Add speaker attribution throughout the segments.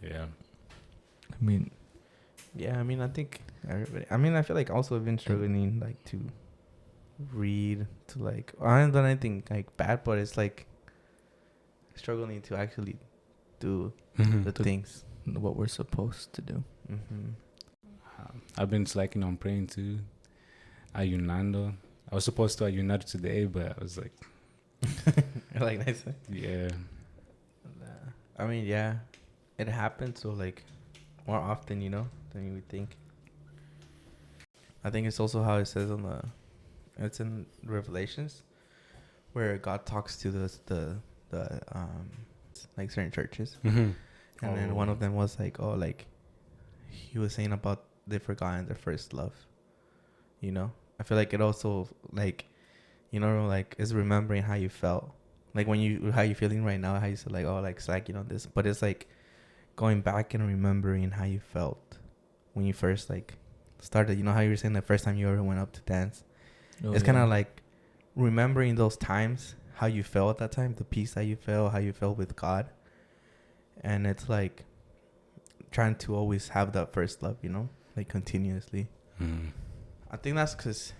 Speaker 1: Yeah.
Speaker 2: I mean,
Speaker 3: I think everybody. I feel like also I've been struggling like to read to like I haven't done anything like bad, but it's like struggling to actually do the things
Speaker 2: what we're supposed to do.
Speaker 1: I've been slacking on praying too. Ayunando. I was supposed to ayunar today, but I was like,
Speaker 3: like nice.
Speaker 1: yeah.
Speaker 3: Yeah, it happens so like more often, than you would think. I think it's also how it says it's in Revelations, where God talks to the like certain churches, and then one of them was like, he was saying about they forgotten their first love. I feel like it also like, like is remembering how you felt, like how you feeling right now, how you said like like slacking on this, but it's like going back and remembering how you felt when you first like started. How you were saying the first time you ever went up to dance. It's kind of like remembering those times, how you felt at that time, the peace that you felt, how you felt with God. And it's like trying to always have that first love, like continuously. I think that's because,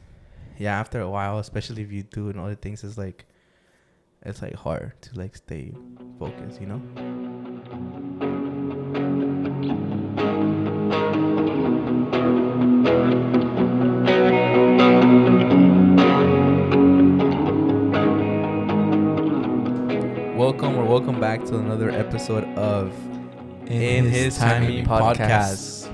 Speaker 3: after a while, especially if you do and other things, it's like hard to like stay focused, Welcome back to another episode of In His Timing Podcast.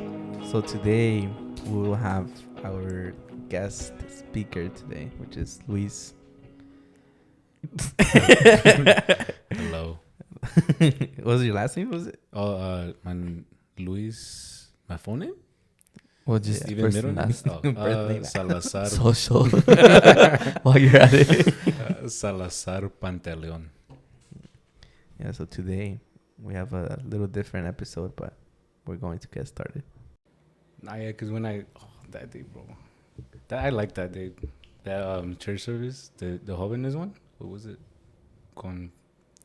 Speaker 3: So today we will have our guest speaker today, which is Luis.
Speaker 1: Hello.
Speaker 3: What was your last name? Was it?
Speaker 1: Luis. My phone name?
Speaker 2: Well, just
Speaker 1: Even
Speaker 2: first
Speaker 1: middle
Speaker 2: and
Speaker 1: name?
Speaker 2: last name.
Speaker 1: Salazar.
Speaker 2: Social. While you're at it.
Speaker 1: Salazar Pantaleon.
Speaker 3: Yeah, so today we have a little different episode, but we're going to get started.
Speaker 1: Because that day, bro. I like that day. That church service, the Jóvenes one. What was it? Con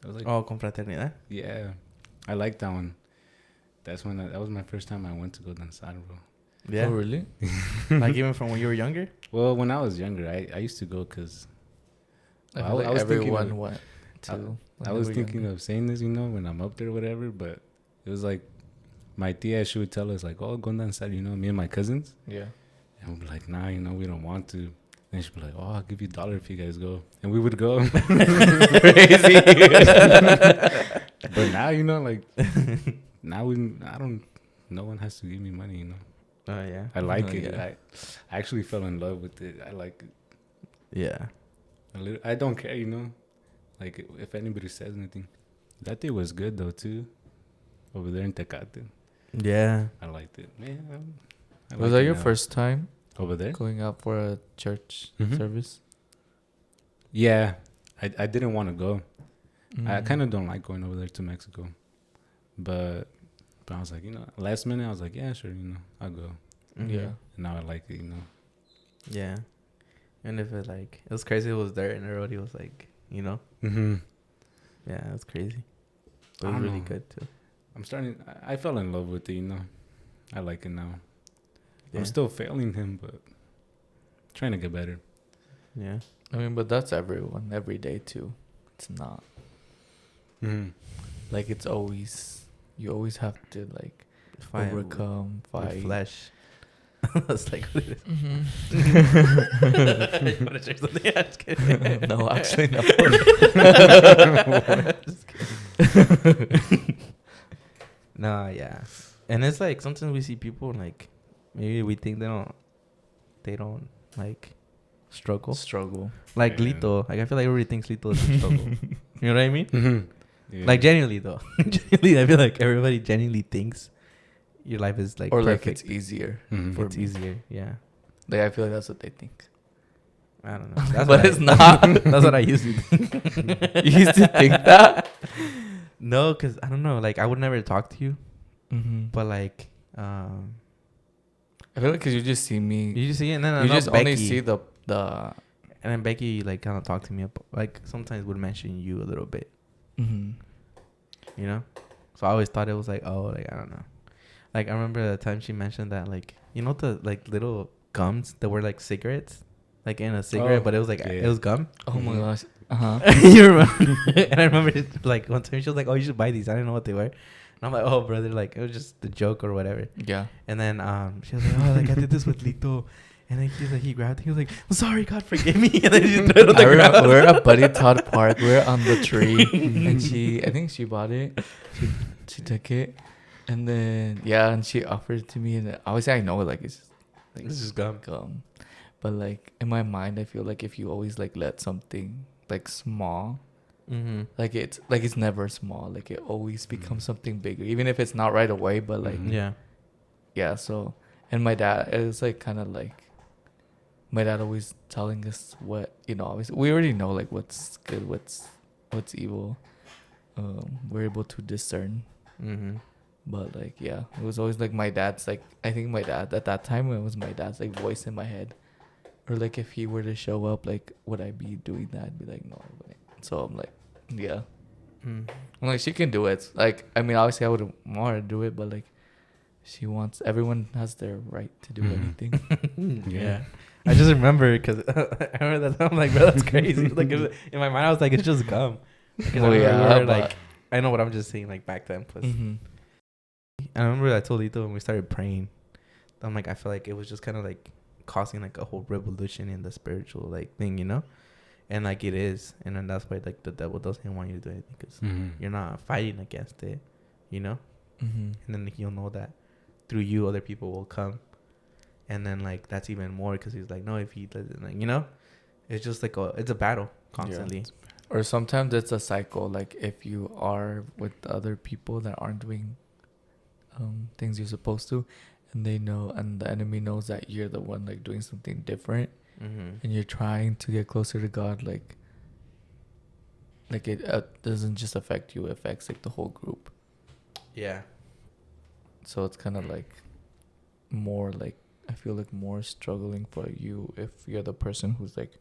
Speaker 3: Fraternidad?
Speaker 1: Yeah, I like that one. That was my first time I went to go danzar, bro.
Speaker 3: Yeah.
Speaker 2: Oh, really?
Speaker 3: Like even from when you were younger?
Speaker 1: Well, when I was younger, I used to go because
Speaker 2: I feel like everyone went to.
Speaker 1: I was thinking of saying this, when I'm up there or whatever, but it was like my tia, she would tell us like, oh, go danzar, me and my cousins.
Speaker 2: Yeah.
Speaker 1: And we'd be like, nah, we don't want to. Then she'd be like, oh, I'll give you $1 if you guys go. And we would go.
Speaker 3: Crazy.
Speaker 1: But now, now no one has to give me money,
Speaker 3: Oh, yeah.
Speaker 1: I like it.
Speaker 2: Yeah.
Speaker 1: I actually fell in love with it. I like it.
Speaker 3: Yeah.
Speaker 1: I don't care, like if anybody says anything. That day was good though too, over there in Tecate.
Speaker 3: Yeah.
Speaker 1: I liked it. Man,
Speaker 2: Was that your first time
Speaker 1: over there
Speaker 2: going out for a church service?
Speaker 1: Yeah, I didn't want to go. I kind of don't like going over there to Mexico, but I was like, last minute I was like, yeah, sure, I'll go.
Speaker 2: Yeah.
Speaker 1: And now I like it,
Speaker 3: Yeah. And if it was crazy, it was there and everybody was like, Yeah, it was crazy. But it was really good too.
Speaker 1: I fell in love with it, I like it now.
Speaker 3: Yeah.
Speaker 1: I'm still failing him, but trying to get better.
Speaker 3: Yeah.
Speaker 2: But that's everyone, every day too. It's not. Like it's always, you always have to like
Speaker 3: Fight
Speaker 2: overcome,
Speaker 3: with
Speaker 2: fight.
Speaker 3: flesh. That's like what it is. Want to share something? Yeah, just kidding.
Speaker 2: No, actually no.
Speaker 3: Just kidding. No, yeah. And it's like sometimes we see people like maybe we think they don't like struggle. Like
Speaker 1: Yeah.
Speaker 3: Lito. Like I feel like everybody thinks Lito is a struggle. You know what I mean?
Speaker 1: Yeah.
Speaker 3: Like genuinely though. Genuinely, I feel like everybody genuinely thinks your life is like
Speaker 2: Or
Speaker 3: perfect.
Speaker 2: like it's easier.
Speaker 1: Mhm.
Speaker 3: It's easier, yeah.
Speaker 2: Like I feel like that's what they think.
Speaker 3: I don't know. That's
Speaker 2: But
Speaker 3: what
Speaker 2: it's not.
Speaker 3: That's what I used to think.
Speaker 2: You used to think that?
Speaker 3: No, because I don't know. Like I would never talk to you,
Speaker 2: Mm-hmm.
Speaker 3: but like
Speaker 2: I feel like because you just see me.
Speaker 3: you just see it, and then I
Speaker 2: You
Speaker 3: know
Speaker 2: just
Speaker 3: Becky,
Speaker 2: only see the.
Speaker 3: and then Becky like kind of talked to me like sometimes would mention you a little bit,
Speaker 2: Mm-hmm.
Speaker 3: you know. So I always thought it was like, oh, like I don't know. Like I remember the time she mentioned that, like, you know, the like little gums that were like cigarettes, like in a cigarette, but it was like it was gum.
Speaker 2: Oh my gosh.
Speaker 3: You remember? And I remember like one time she was like, "Oh, you should buy these." I didn't know what they were, and I'm like, "Oh, brother, like it was just a joke or whatever."
Speaker 2: Yeah.
Speaker 3: And then she was like, "Oh, like I did this with Lito," and then he grabbed it. He was like, "I'm sorry, God forgive me," and then he threw it on the ground.
Speaker 2: We're at Buddy Todd Park. We're on the tree, and I think she bought it. She took it, and then and she offered it to me, and obviously I know like it's just like
Speaker 3: This is gum.
Speaker 2: But like in my mind, I feel like if you always like let something like small, like it's never small. Like it always becomes something bigger, even if it's not right away. But like yeah. So and my dad, it was like kind of like my dad always telling us what, you know. Obviously we already know like what's good, what's evil. We're able to discern. But like it was always like my dad's like, I think my dad at that time, it was my dad's like voice in my head. Or like if he were to show up, like would I be doing that? I'd be like, no, I wouldn't. So I'm like, yeah. I'm like, she can do it. Like, I mean, obviously I would want her to do it, but like she wants, everyone has their right to do anything.
Speaker 3: Yeah. I just remember because I remember that. I'm like, bro, that's crazy. Like in my mind, I was like, it's just gum. Like I know what I'm just saying. Like back then, plus. I remember I told Lito when we started praying. I'm like, I feel like it was just kind of like causing like a whole revolution in the spiritual like thing, you know, and like it is, and then that's why like the devil doesn't want you to do anything because you're not fighting against it, you know, and then he'll know that through you other people will come, and then like that's even more because he's like, no, if he doesn't, like, you know, it's just like it's a battle constantly.
Speaker 2: Or sometimes it's a cycle. Like if you are with other people that aren't doing things you're supposed to, and they know, and the enemy knows that you're the one like doing something different, and you're trying to get closer to God, like it doesn't just affect you, it affects like the whole group.
Speaker 3: Yeah.
Speaker 2: So it's kind of like more like, I feel like more struggling for you if you're the person who's like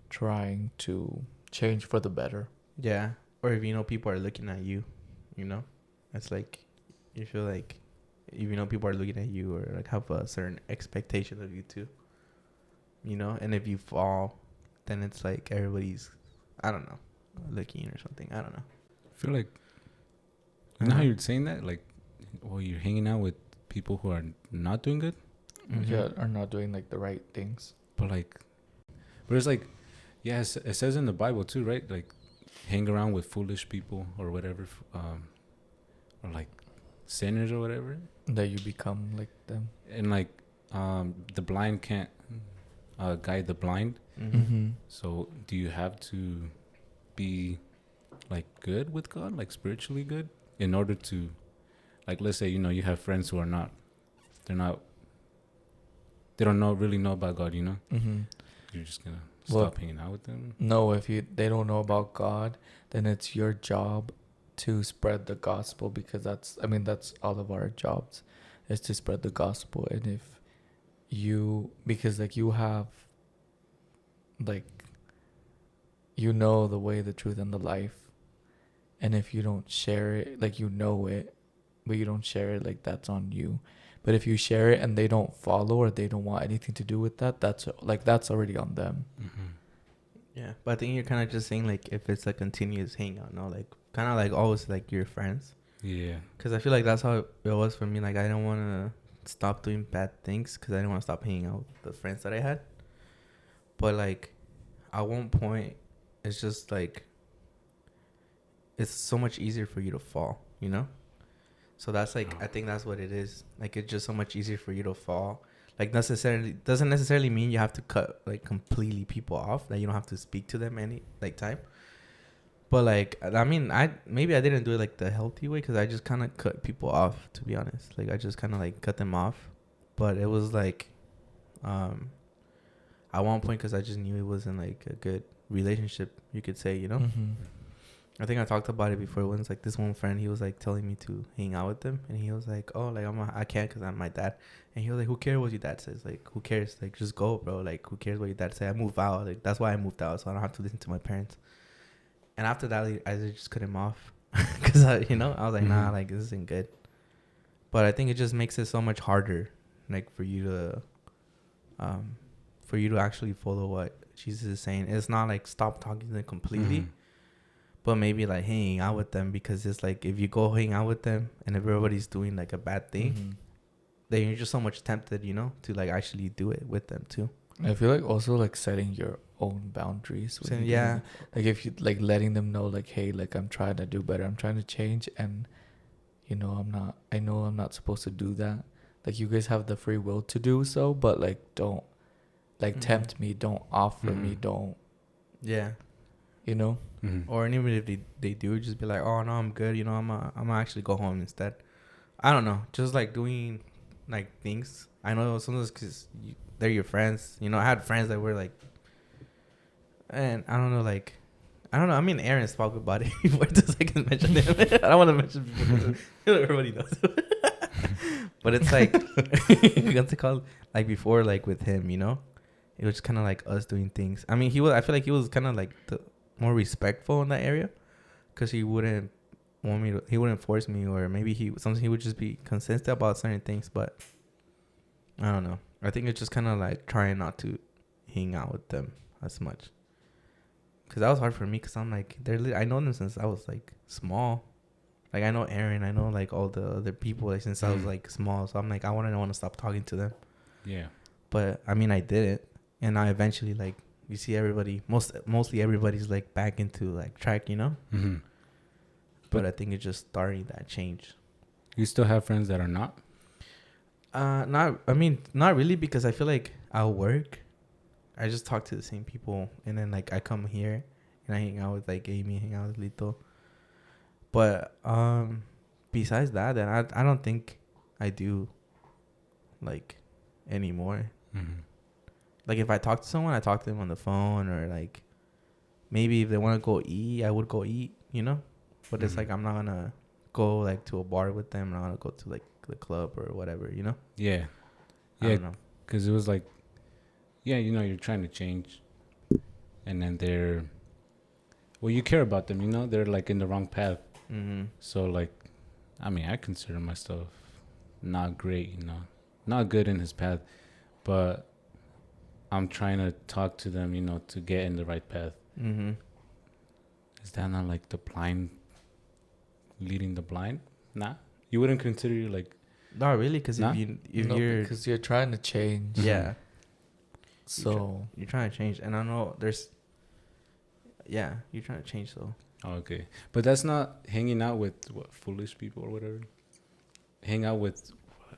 Speaker 2: trying to change for the better.
Speaker 3: Yeah. Or if you know people are looking at you, you know, it's like you feel like if you know people are looking at you or like have a certain expectation of you too, you know, and if you fall, then it's like everybody's, I don't know, looking or something. I don't know.
Speaker 1: I feel like, you know how you're saying that, like, well, you're hanging out with people who are not doing good,
Speaker 2: are not doing like the right things.
Speaker 1: But it's like, yeah, it says in the Bible too, right? Like, hang around with foolish people or whatever, or like sinners or whatever,
Speaker 2: that you become like them.
Speaker 1: And like the blind can't guide the blind. So do you have to be like good with God, like spiritually good, in order to, like, let's say, you know, you have friends who are not, they don't really know about God, you know, you're just gonna stop hanging out with them?
Speaker 2: No, if they don't know about God, then it's your job to spread the gospel, because that's all of our jobs, is to spread the gospel. And if you, because like you have, like, you know the way, the truth, and the life, and if you don't share it, like, you know it, but you don't share it, like, that's on you. But if you share it and they don't follow, or they don't want anything to do with that, that's already on them.
Speaker 3: Yeah, but I think you're kind of just saying, like, if it's a continuous hangout, no, like, kind of like always like your friends. Yeah. Because I feel like that's how it was for me. Like, I didn't want to stop doing bad things because I didn't want to stop hanging out with the friends that I had. But like, at one point, it's just like, it's so much easier for you to fall, you know? So that's like, I think that's what it is. Like, it's just so much easier for you to fall. Like, doesn't necessarily mean you have to cut like completely people off. That you don't have to speak to them any like time. But like, I mean, I didn't do it like the healthy way, because I just kind of cut people off, to be honest. Like, I just kind of like cut them off. But it was like, at one point, because I just knew it wasn't like a good relationship, you could say, you know. I think I talked about it before. Once, like, this one friend, he was like telling me to hang out with them, and he was like, "Oh, like I can't because I'm my dad." And he was like, "Who cares what your dad says? Like, who cares? Like, just go, bro. Like, who cares what your dad says? I moved out. Like, that's why I moved out, so I don't have to listen to my parents." And after that, I just cut him off. because I was like, nah,
Speaker 1: Mhm.
Speaker 3: like this isn't good. But I think it just makes it so much harder, like for you to actually follow what Jesus is saying. It's not like stop talking to them completely,
Speaker 1: Mhm.
Speaker 3: but maybe like hanging out with them, because it's like if you go hang out with them and if everybody's doing like a bad thing,
Speaker 2: Mhm.
Speaker 3: then you're just so much tempted, to like actually do it with them too.
Speaker 2: I feel like also like setting your own boundaries.
Speaker 3: So
Speaker 2: When you
Speaker 3: yeah,
Speaker 2: like if you like letting them know like, hey, like I'm trying to do better. I'm trying to change, and I know I'm not supposed to do that. Like you guys have the free will to do so, but like don't like tempt me. Don't offer me.
Speaker 1: Mhm.
Speaker 2: Don't
Speaker 3: yeah.
Speaker 2: you know?
Speaker 1: Mhm.
Speaker 3: Or even if they do, just be like, oh no, I'm good. I'm actually go home instead. I don't know, just like doing like things. I know sometimes because they're your friends. I had friends that were like, and I don't know, like, I don't know. I mean, Aaron spoke about it before, just I can mention him. I don't want to mention people because everybody knows. But it's like, what's it called? Like before, like with him, it was kind of like us doing things. I mean, I feel like he was kind of like the more respectful in that area, because he wouldn't he wouldn't force me, or maybe sometimes he would just be consistent about certain things. But I don't know. I think it's just kind of like trying not to hang out with them as much, because that was hard for me, because I'm like, I know them since I was like small. Like I know Aaron, I know like all the other people like since I was like small. So I'm like, I wouldn't want to stop talking to them.
Speaker 1: Yeah.
Speaker 3: But I mean, I did it, and I eventually, like, you see everybody, mostly everybody's like back into like track,
Speaker 1: Mm-hmm.
Speaker 3: But I think it's just starting that change.
Speaker 1: You still have friends that are not?
Speaker 3: Not really, because I feel like I'll work. I just talk to the same people, and then like I come here and I hang out with like Amy, hang out with Lito. But besides that, then I don't think I do like anymore.
Speaker 1: Mm-hmm.
Speaker 3: Like if I talk to someone, I talk to them on the phone, or like maybe if they want to go eat, I would go eat, But it's like I'm not gonna go like to a bar with them. I'm not gonna go to like the club or whatever,
Speaker 1: Yeah.
Speaker 3: I
Speaker 1: Yeah.
Speaker 3: don't know.
Speaker 1: Because it was like, yeah, you're trying to change. And then you care about them, they're like in the wrong path.
Speaker 3: Mm-hmm.
Speaker 1: So like, I mean, I consider myself not great, not good in his path, but I'm trying to talk to them, to get in the right path.
Speaker 3: Mm-hmm.
Speaker 1: Is that not like the blind leading the blind? Nah, you wouldn't consider you like,
Speaker 3: Not really, because
Speaker 1: nah?
Speaker 3: if you're
Speaker 2: because you're trying to change.
Speaker 3: yeah,
Speaker 2: So
Speaker 3: you're trying to change, and I know you're trying to change, so.
Speaker 1: Oh, okay, but that's not hanging out with foolish people or whatever. Hang out with,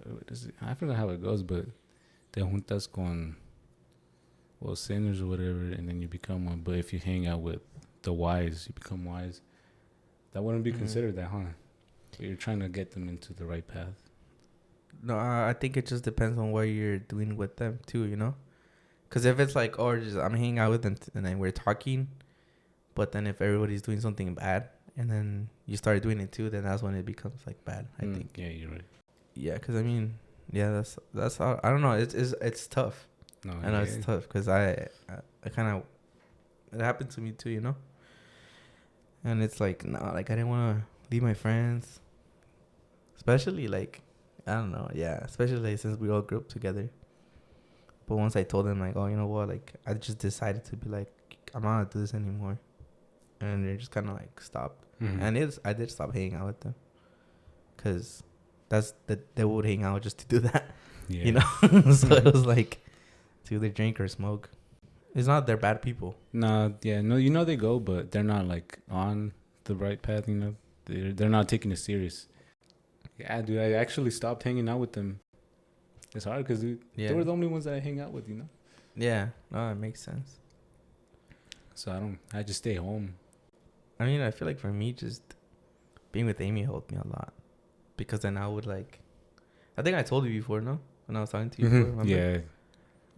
Speaker 1: what is it? I forgot how it goes, but te juntas con sinners or whatever, and then you become one. But if you hang out with the wise, you become wise. That wouldn't be considered that, huh? But you're trying to get them into the right path.
Speaker 3: No, I think it just depends on what you're doing with them too, Because if it's like, just I'm hanging out with them and then we're talking, but then if everybody's doing something bad and then you start doing it too, then that's when it becomes like bad. I think.
Speaker 1: Yeah, you're right.
Speaker 3: Yeah, because I mean, yeah, that's how, I don't know. It's tough.
Speaker 1: No,
Speaker 3: I know it's tough, because I kind of, it happened to me too, And it's like, nah, like I didn't want to leave my friends, especially like, I don't know, yeah, especially like since we all grew up together. But once I told them like, oh, you know what, like I just decided to be like, I'm not gonna do this anymore, and they just kind of like stopped.
Speaker 1: Mm-hmm.
Speaker 3: And I did stop hanging out with them, because they would hang out just to do that,
Speaker 1: Yeah.
Speaker 3: So it was like to either drink or smoke. It's not they're bad people.
Speaker 1: No, they go, but they're not like on the right path. They're not taking it serious. Yeah, dude, I actually stopped hanging out with them. It's hard because they were the only ones that I hang out with,
Speaker 3: Yeah, no, it makes sense.
Speaker 1: So I just stay home.
Speaker 3: I mean, I feel like for me, just being with Amy helped me a lot, because then I would like, I think I told you before, no, when I was talking to you before, remember?
Speaker 1: Yeah.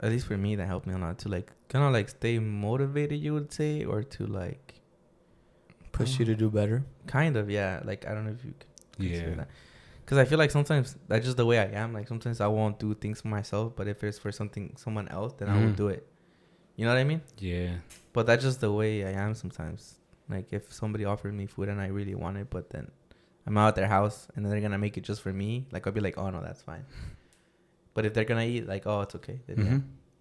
Speaker 3: At least for me, that helped me a lot to like kind of like stay motivated, you would say, or to like
Speaker 2: push you to do better.
Speaker 3: Kind of, yeah. Like I don't know if you could consider that. Because I feel like sometimes that's just the way I am. Like sometimes I won't do things for myself, but if it's for someone else, then I will do it. You know what I mean?
Speaker 1: Yeah.
Speaker 3: But that's just the way I am sometimes. Like if somebody offered me food and I really want it, but then I'm out at their house and then they're gonna make it just for me, like I'll be like, oh no, that's fine. But if they're gonna eat, like, oh, it's okay, then yeah.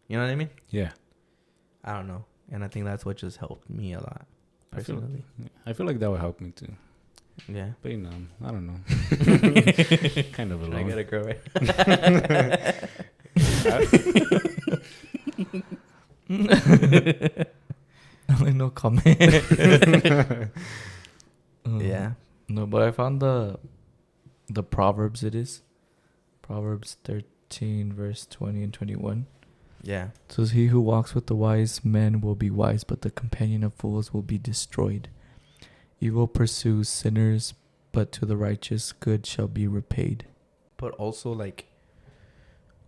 Speaker 3: You know what I mean?
Speaker 1: Yeah.
Speaker 3: I don't know, and I think that's what just helped me a lot personally.
Speaker 1: I feel like that would help me too.
Speaker 3: Yeah,
Speaker 1: But I don't know. Kind of alone.
Speaker 3: I gotta grow it.
Speaker 2: No comment.
Speaker 3: Yeah.
Speaker 2: No, but I found the Proverbs. It is Proverbs 13 verse 20 and 21.
Speaker 3: Yeah.
Speaker 2: It says, "He who walks with the wise men will be wise, but the companion of fools will be destroyed. Evil pursues sinners, but to the righteous good shall be repaid."
Speaker 3: But also, like,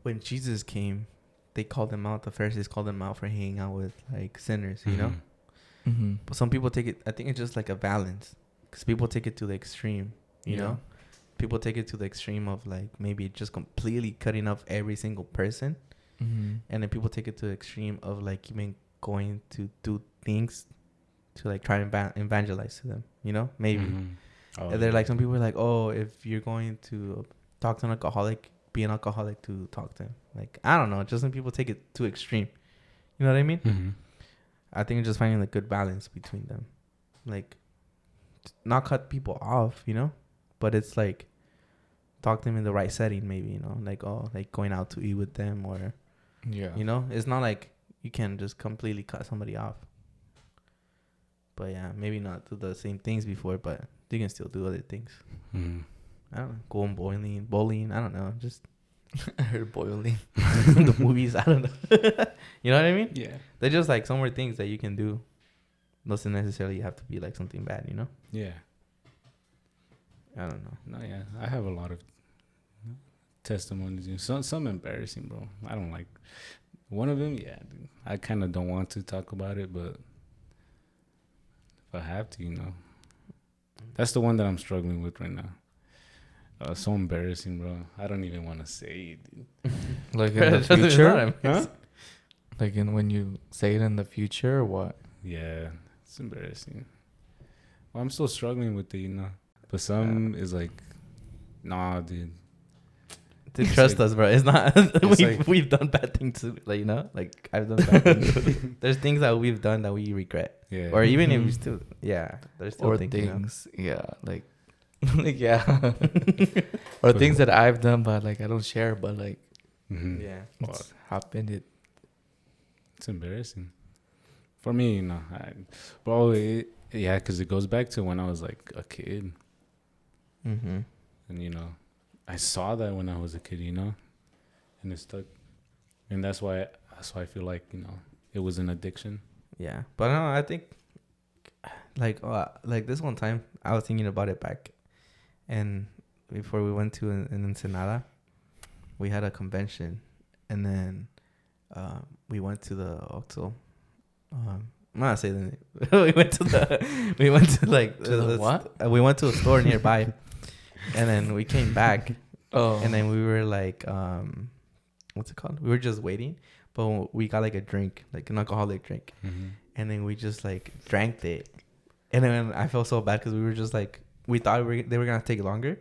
Speaker 3: when Jesus came, they called him out. The Pharisees called him out for hanging out with, like, sinners, you know?
Speaker 2: Mm-hmm.
Speaker 3: But some people take it, I think it's just like a balance. Because people take it to the extreme, you know? People take it to the extreme of, like, maybe just completely cutting off every single person.
Speaker 2: Mm-hmm.
Speaker 3: And then people take it to the extreme of, like, even going to do things to, like, try and evangelize to them, you know? Maybe.
Speaker 1: Oh,
Speaker 3: And they're like, some people are like, oh, if you're going to talk to an alcoholic, be an alcoholic to talk to him. Like, I don't know. Just some people take it too extreme. You know what I mean? I think it's just finding a good balance between them. Like, not cut people off, you know? But it's like, talk to them in the right setting, maybe, you know? Like, oh, like going out to eat with them or, you know? It's not like you can just completely cut somebody off. But yeah, maybe not do the same things before, but you can still do other things. I don't know. Go on bowling. I don't know. Just
Speaker 2: I heard boiling.
Speaker 3: the movies. I don't know. You know what I mean?
Speaker 1: Yeah.
Speaker 3: They're just like some more things that you can do. Doesn't necessarily have to be like something bad, you know?
Speaker 1: Yeah.
Speaker 3: I don't know.
Speaker 1: No, yeah. I have a lot of testimonies. Some embarrassing, bro. I don't like. One of them, yeah. Dude. I kind of don't want to talk about it, but if I have to, you know. That's the one that I'm struggling with right now. So embarrassing, bro. I don't even want to say it, dude.
Speaker 2: Like in the future?
Speaker 1: Huh?
Speaker 2: Like when you say it in the future or what?
Speaker 1: Yeah, it's embarrassing. Well, I'm still struggling with it, you know. But some is like, nah, dude.
Speaker 3: Dude, trust us, bro. It's not. We've done bad things too. Like, you know, like I've done bad things. There's things that we've done that we regret.
Speaker 1: Yeah.
Speaker 3: Or even if we still, yeah, there's still
Speaker 2: Or
Speaker 3: things.
Speaker 2: yeah, like, like yeah. Or things that I've done, but like I don't share, but like,
Speaker 3: Yeah.
Speaker 2: it's happened.
Speaker 1: It's embarrassing. For me, you know. Yeah, because it goes back to when I was like a kid.
Speaker 3: Mm-hmm.
Speaker 1: And, you know, I saw that when I was a kid, you know, and it stuck. And that's why I feel like, you know, it was an addiction.
Speaker 3: Yeah. But no, I think like this one time I was thinking about it back. And before we went to an Ensenada, we had a convention. And then we went to the Oxxo. I'm not saying the name. we went to the
Speaker 2: what?
Speaker 3: We went to a store nearby. And then we came back.
Speaker 2: Oh.
Speaker 3: And then we were like, what's it called? We were just waiting, but we got like a drink, like an alcoholic drink.
Speaker 1: Mm-hmm.
Speaker 3: And then we just like drank it. And then I felt so bad because we were just like, we thought they were going to take longer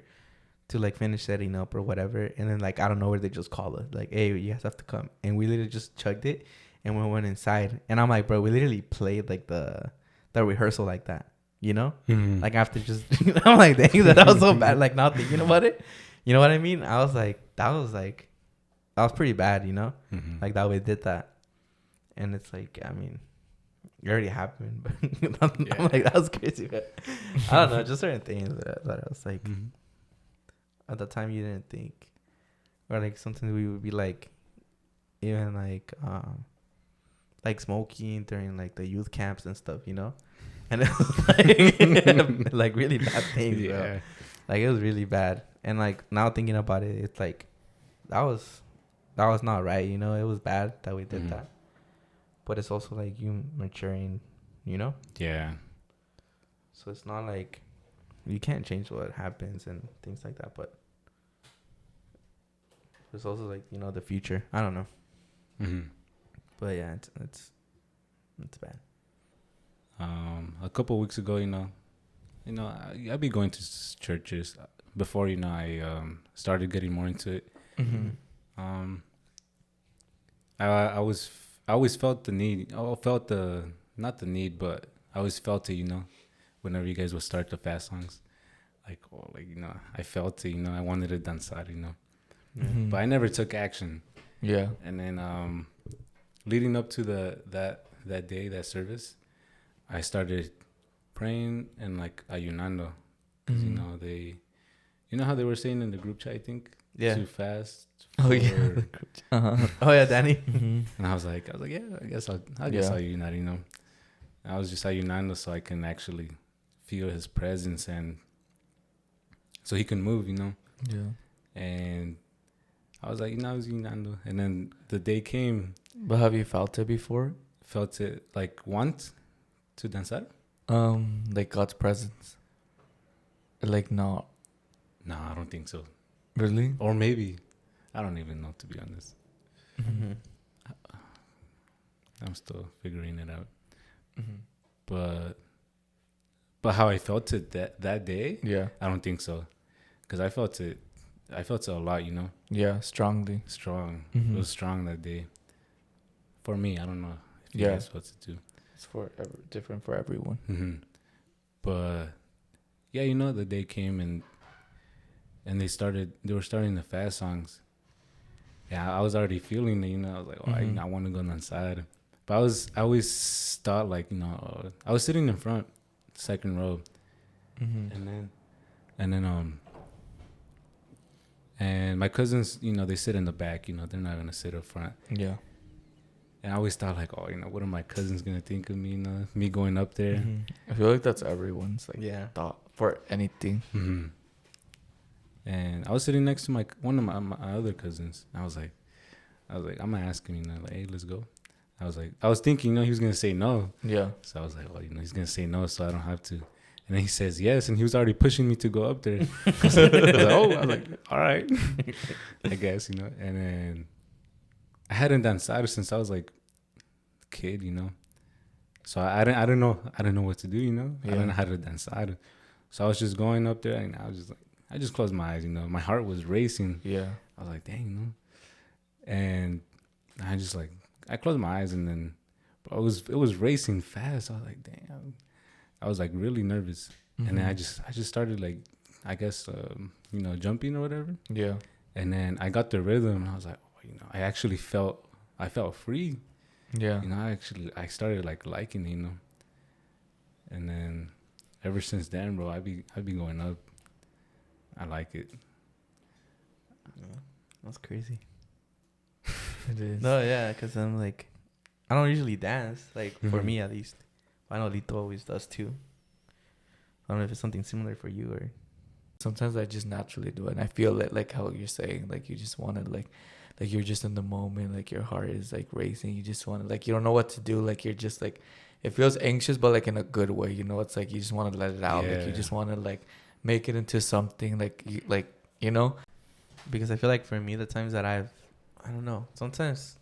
Speaker 3: to like finish setting up or whatever. And then like, I don't know where they just called us like, hey, you guys have to come. And we literally just chugged it and we went inside. And I'm like, bro, we literally played like the rehearsal like that. You know, like after just, I'm like, dang, that was so bad. Like now thinking about it, you know what I mean? I was like, that was pretty bad, you know, like that we did that, and it's like, I mean, it already happened, but I'm like, that was crazy. But I don't know, just certain things that I was like, at the time you didn't think, or like sometimes we would be like, even like smoking during like the youth camps and stuff, you know. And it was like, like really bad things, bro. Like it was really bad. And like now thinking about it, it's like that was not right, you know. It was bad that we did that. But it's also like you maturing, you know?
Speaker 1: Yeah.
Speaker 3: So it's not like you can't change what happens and things like that, but it's also like, you know, the future. I don't know. But yeah, it's bad.
Speaker 1: A couple weeks ago, I'd be going to churches before, I started getting more into it. I always felt the need. Not the need, but I always felt it, whenever you guys would start the fast songs. I felt it, I wanted to danzar, but I never took action.
Speaker 2: Yeah.
Speaker 1: And then leading up to that day, that service, I started praying and ayunando. Because, how they were saying in the group chat, I think, to fast.
Speaker 2: Oh, yeah.
Speaker 3: Oh, yeah, Danny.
Speaker 1: And I was like, yeah, I guess I'll ayunar, I was just ayunando so I can actually feel his presence and so he can move,
Speaker 2: Yeah.
Speaker 1: And I was like, I was ayunando. And then the day came.
Speaker 2: But have you felt it before?
Speaker 1: Felt it want to danzar?
Speaker 2: Like God's presence. Not.
Speaker 1: No, I don't think so.
Speaker 2: Really?
Speaker 1: Or maybe. I don't even know, to be honest. I'm still figuring it out. But how I felt it that day,
Speaker 2: yeah,
Speaker 1: I don't think so. Because I felt it a lot,
Speaker 2: Yeah, strongly.
Speaker 1: Strong. It was strong that day. For me, I don't know if you guys felt it too.
Speaker 2: It's different for everyone.
Speaker 1: But yeah, the day came and they were starting the fast songs. Yeah, I was already feeling it, I was like, I want to go inside. But I always thought I was sitting in front, second row. And then and my cousins, they sit in the back, they're not going to sit up front.
Speaker 2: Yeah.
Speaker 1: And I always thought what are my cousins going to think of me, me going up there.
Speaker 2: I feel like that's everyone's thought for anything.
Speaker 1: And I was sitting next to one of my other cousins. I was like, I'm gonna ask him, hey, let's go. I was thinking, he was gonna say no.
Speaker 2: Yeah.
Speaker 1: So I was like, well, he's gonna say no, so I don't have to. And then he says yes, and he was already pushing me to go up there. I was like, all right, I guess, And then I hadn't done salsa since I was a kid, So I didn't know what to do, Yeah. I didn't know how to dance salsa. So I was just going up there, and I was just I just closed my eyes, My heart was racing.
Speaker 2: Yeah.
Speaker 1: I was like, dang, And I just I closed my eyes, and then it was racing fast. I was like, damn. I was really nervous. And then I just started I guess jumping or whatever.
Speaker 2: Yeah.
Speaker 1: And then I got the rhythm, and I was like, I actually felt free.
Speaker 2: Yeah.
Speaker 1: I started liking it, And then ever since then, bro, I be going up. I like it.
Speaker 3: Yeah, that's crazy.
Speaker 2: It is.
Speaker 3: No, yeah, because I'm I don't usually dance. For me at least. I know Lito always does too. I don't know if it's something similar for you or.
Speaker 2: Sometimes I just naturally do it. And I feel it, how you're saying, you just want to you're just in the moment, your heart is racing. You just want to you don't know what to do. You're just it feels anxious, but in a good way. It's you just want to let it out.
Speaker 1: Yeah.
Speaker 2: You just want to make it into something
Speaker 3: Because I feel for me, the times that I don't know, sometimes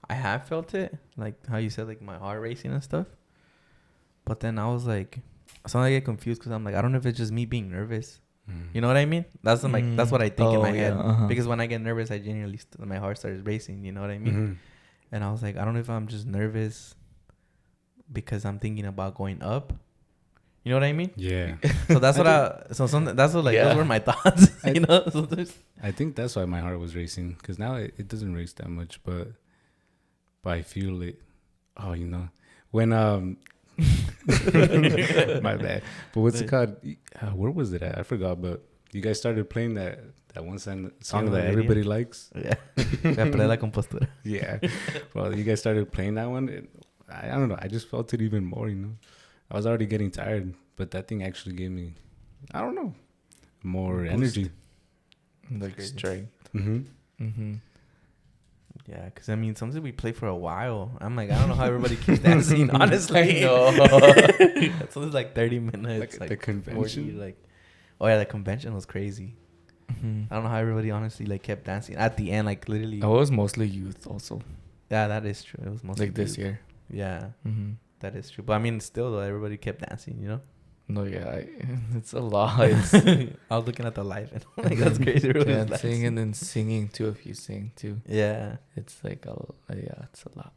Speaker 3: I have felt it, how you said, my heart racing and stuff. But then I was sometimes I get confused because I'm I don't know if it's just me being nervous. You know what I mean? That's that's what I think in my head. Because when I get nervous, I genuinely my heart starts racing. You know what I mean? And I was I don't know if I'm just nervous because I'm thinking about going up. You know what I mean?
Speaker 1: Yeah.
Speaker 3: So that's that's what those were my thoughts. Sometimes.
Speaker 1: I think that's why my heart was racing, because now it doesn't race that much, but I feel it. Oh, when my bad. But what's it called? Where was it at? I forgot. But you guys started playing that one song that everybody likes.
Speaker 3: Yeah. Perder la compostura.
Speaker 1: Yeah. Well, you guys started playing that one. I don't know. I just felt it even more. I was already getting tired, but that thing actually gave me, I don't know, more energy.
Speaker 2: Strength.
Speaker 3: Yeah, because sometimes we play for a while. I'm I don't know how everybody keeps dancing, honestly.
Speaker 2: No.
Speaker 3: So it's 30 minutes.
Speaker 1: The convention.
Speaker 3: 40, oh yeah, the convention was crazy. I don't know how everybody honestly kept dancing at the end, literally.
Speaker 2: I was mostly youth also.
Speaker 3: Yeah, that is true. It was mostly
Speaker 2: this
Speaker 3: youth.
Speaker 2: year.
Speaker 3: Yeah. That is true. But I mean, still though, everybody kept dancing. You know.
Speaker 2: No, yeah, it's a lot. It's
Speaker 3: I was looking at the live and I'm like, that's crazy. Everybody's
Speaker 2: dancing and then singing too. If you sing too,
Speaker 3: Yeah.
Speaker 2: it's like yeah, it's a lot.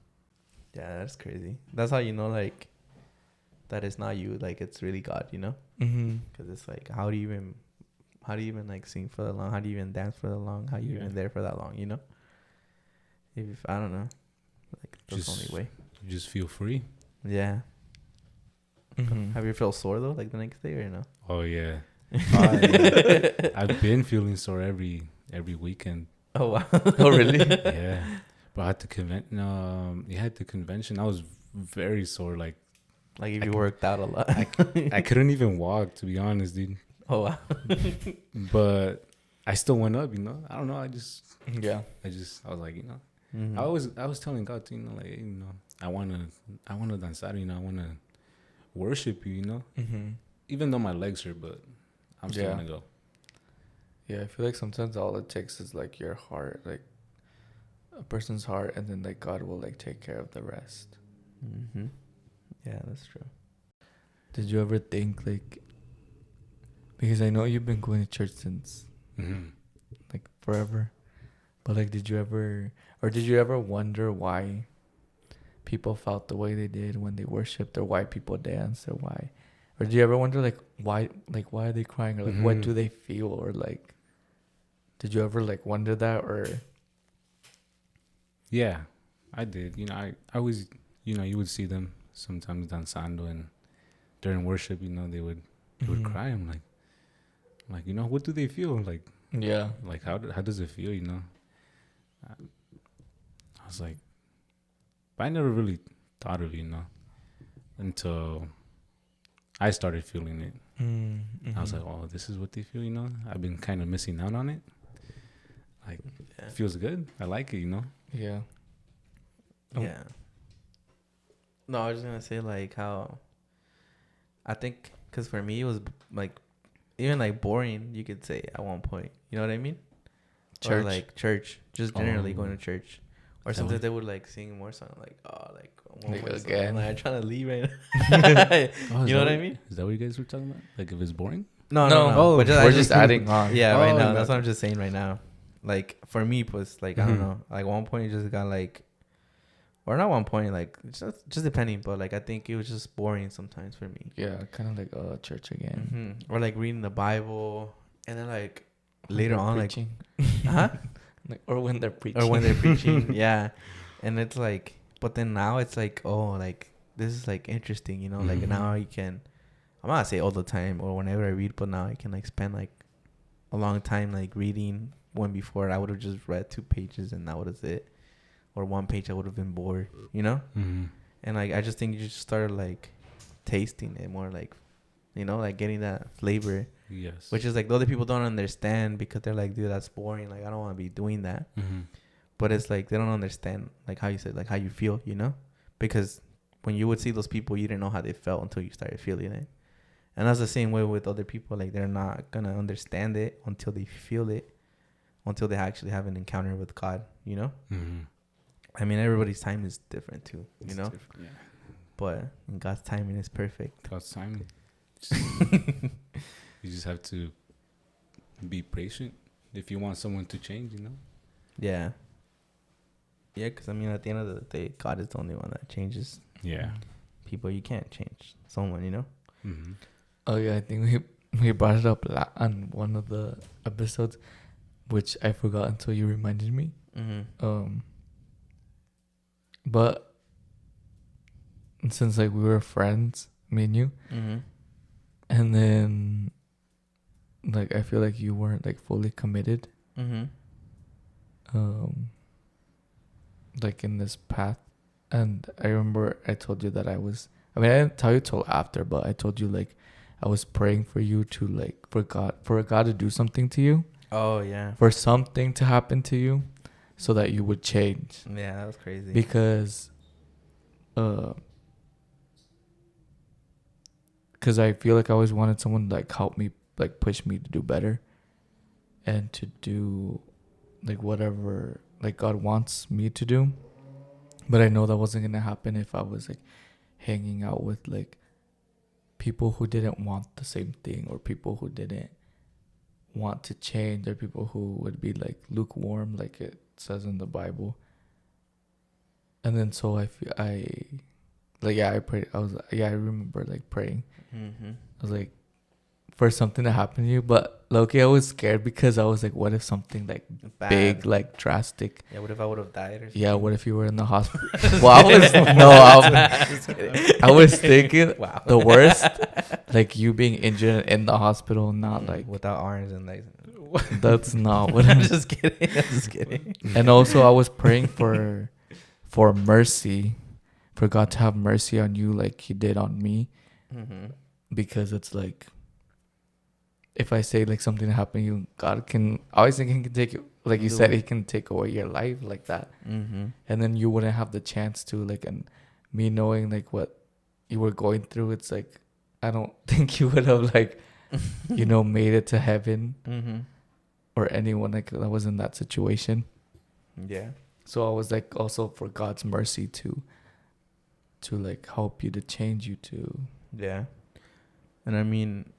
Speaker 3: Yeah, that's crazy. That's how you know, like, that it's not you. Like, it's really God. You know.
Speaker 2: Mm-hmm.
Speaker 3: Because it's like, how do you even like sing for that long? How do you even dance for that long? How you even there for that long? You know. If I don't know, like that's the only way.
Speaker 1: You just feel free.
Speaker 3: Yeah.
Speaker 2: Mm-hmm.
Speaker 3: Have you felt sore though, like the next day or no?
Speaker 1: Oh yeah. I've been feeling sore every weekend.
Speaker 3: Oh wow.
Speaker 2: Oh really?
Speaker 1: Yeah. But at the convention, I was very sore. Like
Speaker 3: If you worked out a lot.
Speaker 1: I couldn't even walk, to be honest, dude.
Speaker 3: Oh wow.
Speaker 1: But I still went up, you know. I don't know. I was like, you know,
Speaker 3: Mm-hmm.
Speaker 1: I was telling God, you know, like, you know, I wanna danzar, you know, I wanna worship you, you know.
Speaker 2: Mm-hmm.
Speaker 1: Even though my legs hurt, but I'm still gonna go.
Speaker 2: Yeah, I feel like sometimes all it takes is like your heart, like a person's heart, and then like God will like take care of the rest.
Speaker 3: Mm-hmm. Yeah, that's true.
Speaker 2: Did you ever think like, because I know you've been going to church since like forever, but like did you ever wonder why people felt the way they did when they worshipped, or why people danced, or why, or do you ever wonder like why are they crying, or like what do they feel, or like did you ever like wonder that, or?
Speaker 1: Yeah, I did. You know, I always, you know, you would see them sometimes danzando, and during worship, you know, they would cry. I'm like, you know, what do they feel like?
Speaker 2: Yeah.
Speaker 1: Like how does it feel? You know, I was like, but I never really thought of it, you know, until I started feeling it.
Speaker 2: Mm-hmm.
Speaker 1: I was like, oh, this is what they feel, you know. I've been kind of missing out on it. Like, it feels good. I like it, you know.
Speaker 2: Yeah.
Speaker 3: Yeah. No, I was just gonna say like how I think, because for me it was like even like boring, you could say at one point. You know what I mean? Church. Or like church, just generally going to church. Or sometimes they would like sing more songs, like
Speaker 2: again.
Speaker 3: Like, I'm trying to leave right now. You know what I mean?
Speaker 1: Is that what you guys were talking about? Like if it's boring?
Speaker 3: No.
Speaker 2: Oh,
Speaker 3: but
Speaker 2: we're just adding on.
Speaker 3: Yeah, right now. That's what I'm just saying right now. Like for me, it was like I don't know. Like one point, it just got like, or not one point, like just depending. But like I think it was just boring sometimes for me.
Speaker 2: Yeah, kind of like church again.
Speaker 3: Or like reading the Bible, and then like later on,
Speaker 2: preaching.
Speaker 3: Like,
Speaker 2: like, or when they're preaching.
Speaker 3: Or when they're preaching, yeah. And it's like, but then now it's like, oh, like this is like interesting, you know. Like now you can, I'm not gonna say all the time or whenever I read, but now I can like spend like a long time like reading. When before I would have just read 2 pages and that was it, or 1 page I would have been bored, you know. And like I just think you just started like tasting it more, like, you know, like getting that flavor.
Speaker 1: Yes.
Speaker 3: Which is like the other people don't understand because they're like, dude, that's boring. Like I don't want to be doing that. But it's like they don't understand like how you said, like how you feel, you know, because when you would see those people, you didn't know how they felt until you started feeling it. And that's the same way with other people. Like they're not gonna understand it until they feel it, until they actually have an encounter with God, you know? I mean, everybody's time is different too, you know?
Speaker 1: Yeah.
Speaker 3: But God's timing is perfect.
Speaker 1: God's timing. You just have to be patient if you want someone to change, you know?
Speaker 3: Yeah. Yeah, because I mean, at the end of the day, God is the only one that changes.
Speaker 1: Yeah.
Speaker 3: People, you can't change someone, you know?
Speaker 2: Oh, yeah, I think we brought it up on one of the episodes, which I forgot until you reminded me. But since like we were friends, me and you, and then like I feel like you weren't like fully committed, like in this path. And I remember I told you that I didn't tell you till after, but I told you like I was praying for you to like for God to do something to you.
Speaker 3: Oh yeah.
Speaker 2: For something to happen to you, so that you would change.
Speaker 3: Yeah, that was crazy.
Speaker 2: Because I feel like I always wanted someone to like help me, like push me to do better, and to do like whatever like God wants me to do. But I know that wasn't gonna happen if I was like, hanging out with like people who didn't want the same thing, or people who didn't want to change, or people who would be like lukewarm, like it says in the Bible. And then so I prayed. I remember like praying.
Speaker 3: Mm-hmm.
Speaker 2: I was like, for something to happen to you, but low-key I was scared because I was like, what if something like
Speaker 3: Bad.
Speaker 2: big, like drastic?
Speaker 3: Yeah, what if I would have died or something?
Speaker 2: Yeah, what if you were in the hospital? Well, I was thinking
Speaker 3: Wow.
Speaker 2: the worst, like you being injured in the hospital, not like
Speaker 3: without arms and legs.
Speaker 2: that's not what
Speaker 3: I'm
Speaker 2: I'm
Speaker 3: just kidding. I'm just kidding.
Speaker 2: And also I was praying for mercy, for God to have mercy on you like he did on me, because it's like, if I say like something happened to you, God can always think he can take you, like you said, he can take away your life like that. And then you wouldn't have the chance to, like, and me knowing like what you were going through, it's like, I don't think you would have like, made it to heaven or anyone like that was in that situation.
Speaker 3: Yeah.
Speaker 2: So I was like, also for God's mercy to like help you, to change you to.
Speaker 3: Yeah. And I mean,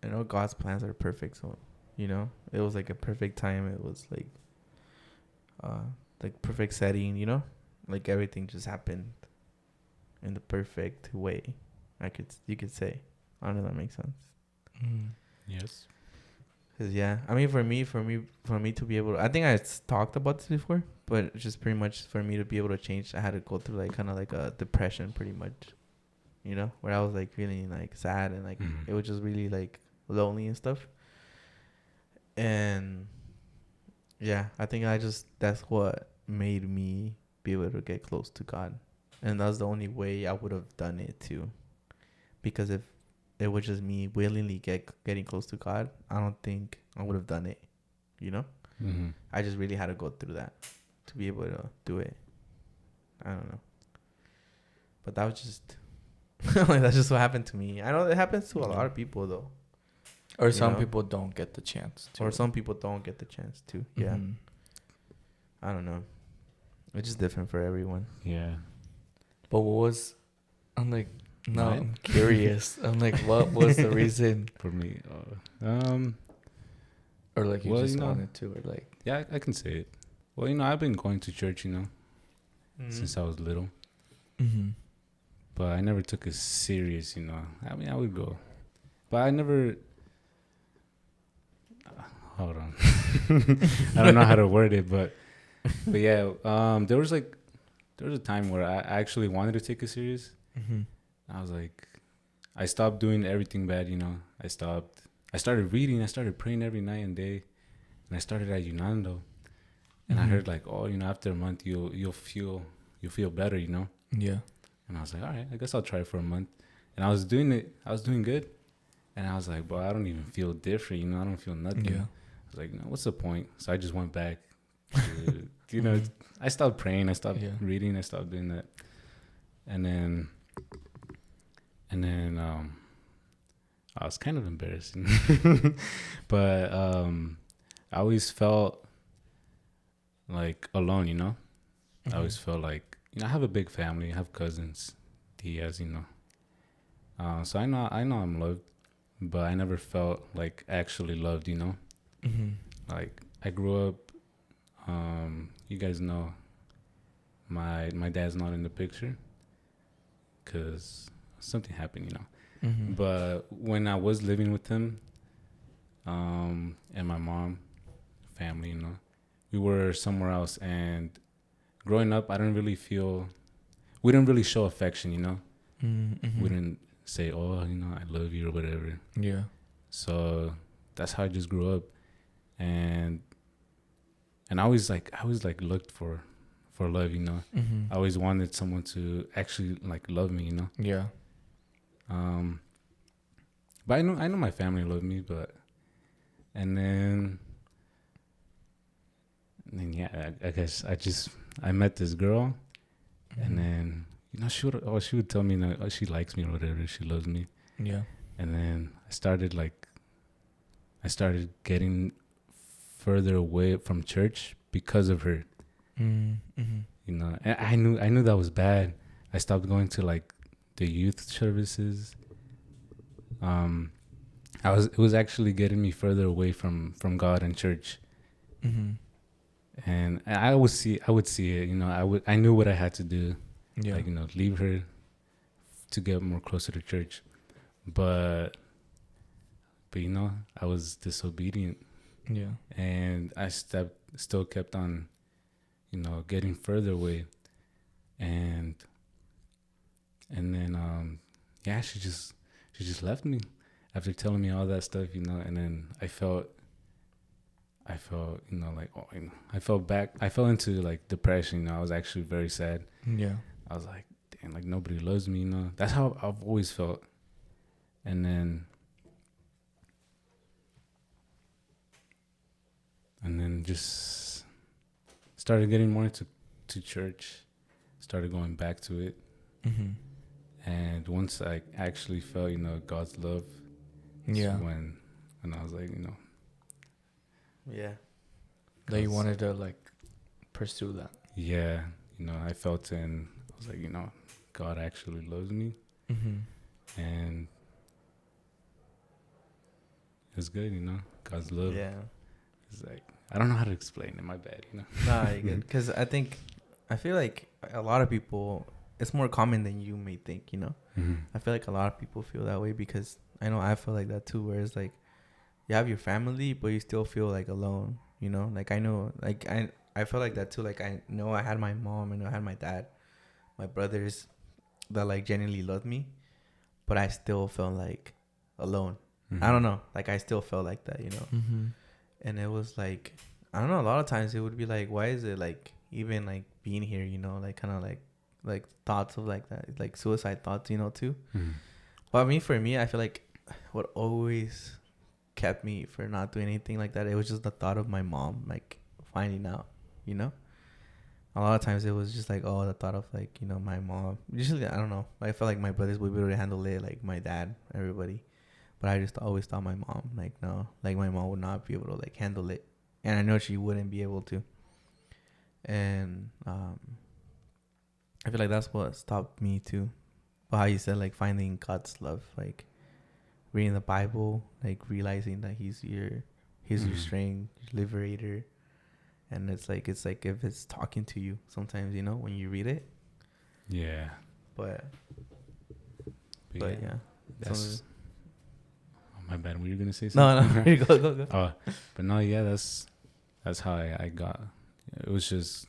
Speaker 3: I know God's plans are perfect, so it was like a perfect time. It was like perfect setting, like everything just happened in the perfect way. You could say. I don't know if that makes sense.
Speaker 1: Yes.
Speaker 3: 'Cause yeah, I mean, for me to be able to, I think I talked about this before, but it's just pretty much for me to be able to change, I had to go through like kind of like a depression, pretty much, where I was like feeling like sad and like it was just really like lonely and stuff. And yeah, I think that's what made me be able to get close to God, and that's the only way I would have done it too, because if it was just me willingly getting close to God, I don't think I would have done it, I just really had to go through that to be able to do it. I don't know, but that was just like, that's just what happened to me. I know it happens to a lot of people though.
Speaker 2: Or some people don't get the chance to.
Speaker 3: Or some people don't get the chance to. Yeah. I don't know. It's just different for everyone.
Speaker 1: Yeah.
Speaker 2: But I'm like, no, I'm curious. I'm like, what was the reason?
Speaker 1: For me,
Speaker 2: or like you just wanted to, or like.
Speaker 1: Yeah, I can say it. Well, I've been going to church, since I was little. But I never took it serious, I mean, I would go. But I never... hold on. I don't know how to word it, but yeah, there was a time where I actually wanted to take it serious. I was like, I stopped doing everything bad, I started reading, I started praying every night and day, and I started at Unando. And I heard like, after a month you'll feel better,
Speaker 2: Yeah.
Speaker 1: And I was like, all right, I guess I'll try it for a month. And I was doing it. I was doing good. And I was like, I don't even feel different, I don't feel nothing.
Speaker 2: Yeah.
Speaker 1: I was like, what's the point? So I just went back to, I stopped praying. I stopped reading. I stopped doing that. And then I was kind of embarrassing. But I always felt like alone, I always felt like, I have a big family. I have cousins, Diaz, so I know I'm loved, but I never felt like actually loved, Like I grew up, you guys know my dad's not in the picture because something happened, But when I was living with him, and my mom, family, we were somewhere else, and growing up, we didn't really show affection, We didn't say, oh, I love you or whatever.
Speaker 2: Yeah.
Speaker 1: So that's how I just grew up. And I always looked for love, I always wanted someone to actually like love me,
Speaker 2: Yeah.
Speaker 1: But I know my family loved me, and then yeah, I guess I met this girl, and then she would tell me she likes me or whatever, she loves me.
Speaker 2: Yeah.
Speaker 1: And then I started getting further away from church because of her. And I knew that was bad. I stopped going to like the youth services. It was actually getting me further away from God and church.
Speaker 2: Mm-hmm.
Speaker 1: And I would see it, you know, I knew what I had to do.
Speaker 2: Yeah.
Speaker 1: Like, you know, leave her to get more closer to church. But you know, I was disobedient.
Speaker 2: Yeah.
Speaker 1: And I still kept on, you know, getting further away. And then yeah, she just left me after telling me all that stuff, you know. And then I felt, you know, like, oh, you know, I fell into like depression, you know. I was actually very sad.
Speaker 2: Yeah.
Speaker 1: I was like, damn, like nobody loves me, you know. That's how I've always felt. And then just started getting more into church, started going back to it.
Speaker 2: Mm-hmm.
Speaker 1: And once I actually felt, you know, God's love,
Speaker 2: Yeah,
Speaker 1: when I was like, you know,
Speaker 3: Yeah.
Speaker 2: that you wanted to like pursue that.
Speaker 1: yeah, you know, I felt it, and I was like, you know, God actually loves me,
Speaker 2: Mm-hmm.
Speaker 1: and it's good, you know. God's love.
Speaker 3: Yeah.
Speaker 1: It's like, I don't know how to explain it. My bad, you know.
Speaker 3: Nah, you good. Because I feel like a lot of people, it's more common than you may think, you know?
Speaker 1: Mm-hmm.
Speaker 3: I feel like a lot of people feel that way because I know I feel like that too, where it's like you have your family, but you still feel like alone, you know? Like I know, like I feel like that too. Like I know I had my mom, I know I had my dad, my brothers that like genuinely loved me, but I still felt like alone.
Speaker 1: Mm-hmm.
Speaker 3: I don't know. Like I still felt like that, you know?
Speaker 2: Mm-hmm.
Speaker 3: And it was like, I don't know, a lot of times it would be like, why is it like even like being here, you know, like kind of like thoughts of like that, like suicide thoughts, you know, too.
Speaker 1: Mm-hmm.
Speaker 3: But I mean, for me, I feel like what always kept me for not doing anything like that, it was just the thought of my mom like finding out, you know. A lot of times it was just like, oh, the thought of like, you know, my mom. Usually, I don't know, I felt like my brothers would be able to handle it, like my dad, everybody. But I just always thought my mom, like, no, like my mom would not be able to like handle it, and I know she wouldn't be able to. And I feel like that's what stopped me too. But how you said like finding God's love, like reading the Bible, like realizing that He's your strength, your liberator, and it's like if it's talking to you sometimes, you know, when you read it.
Speaker 1: Yeah.
Speaker 3: But yeah,
Speaker 1: That's. Oh, my bad. Were you gonna say
Speaker 3: no,
Speaker 1: something?
Speaker 3: go.
Speaker 1: Oh, but no, yeah, that's how I got. It was just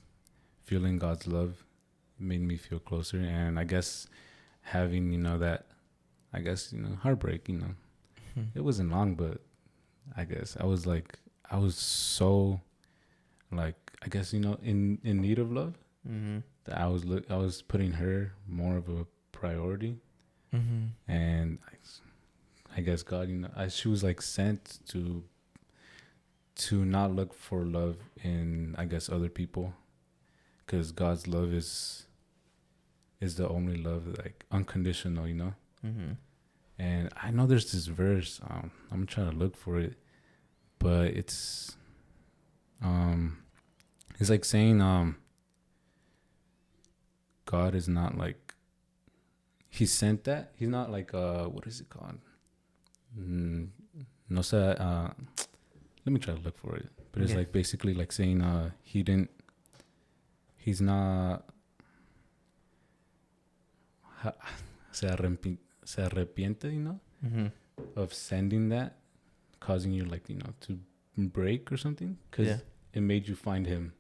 Speaker 1: feeling God's love made me feel closer, and I guess having, you know, that, I guess, you know, heartbreak, you know, it wasn't long, but I guess I was so, like, I guess, you know, in need of love, that I was putting her more of a priority, and I guess God, you know, she was like sent to not look for love in, I guess, other people, because God's love is the only love, like unconditional, you know. And I know there's this verse. I'm trying to look for it, but it's like saying God is not like He sent that. He's not like what is it called? No, sir. Let me try to look for it. But it's like basically like saying he's not se arrepiente, you know, of sending that, causing you, like, you know, to break or something, because it made you find Him.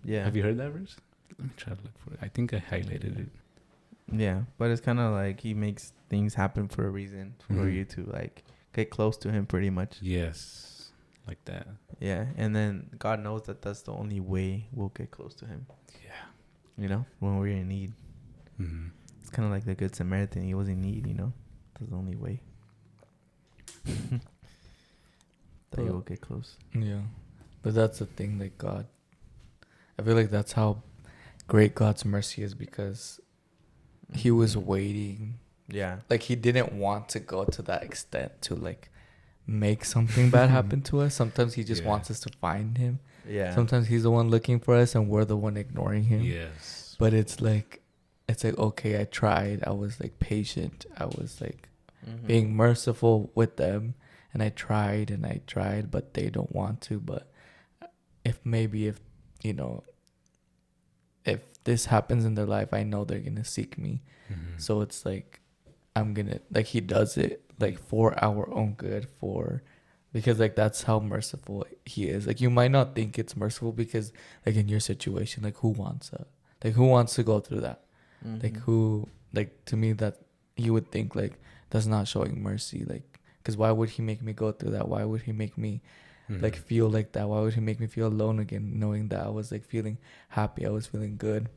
Speaker 3: Yeah.
Speaker 1: Have you heard that verse? Let me try to look for it. I think I highlighted it.
Speaker 3: Yeah, but it's kind of like He makes things happen for a reason, for you to like get close to Him, pretty much.
Speaker 1: Yes, like that.
Speaker 3: Yeah, and then God knows that that's the only way we'll get close to Him.
Speaker 1: Yeah.
Speaker 3: You know, when we're in need. It's kind of like the Good Samaritan. He was in need, you know. That's the only way that you will get close.
Speaker 2: Yeah. But that's the thing, like God. I feel like that's how great God's mercy is, because He was waiting.
Speaker 3: Yeah.
Speaker 2: Like He didn't want to go to that extent to like make something bad happen to us. Sometimes He just wants us to find Him.
Speaker 3: Yeah.
Speaker 2: Sometimes He's the one looking for us and we're the one ignoring Him.
Speaker 1: Yes.
Speaker 2: But it's like, it's like, okay, I tried. I was like patient. I was like
Speaker 3: Mm-hmm.
Speaker 2: being merciful with them, and I tried and I tried, but they don't want to. But if you know, if this happens in their life, I know they're gonna seek me.
Speaker 1: Mm-hmm.
Speaker 2: So it's like I'm gonna, like, he does it like for our own good, because like that's how merciful he is. Like, you might not think it's merciful because like in your situation, like who wants that? Like, who wants to go through that?
Speaker 3: Mm-hmm.
Speaker 2: Like, who, like, to me, that you would think like that's not showing mercy. Like, because why would he make me go through that? Why would he make me like feel like that? Why would he make me feel alone again, knowing that I was like feeling happy, I was feeling good?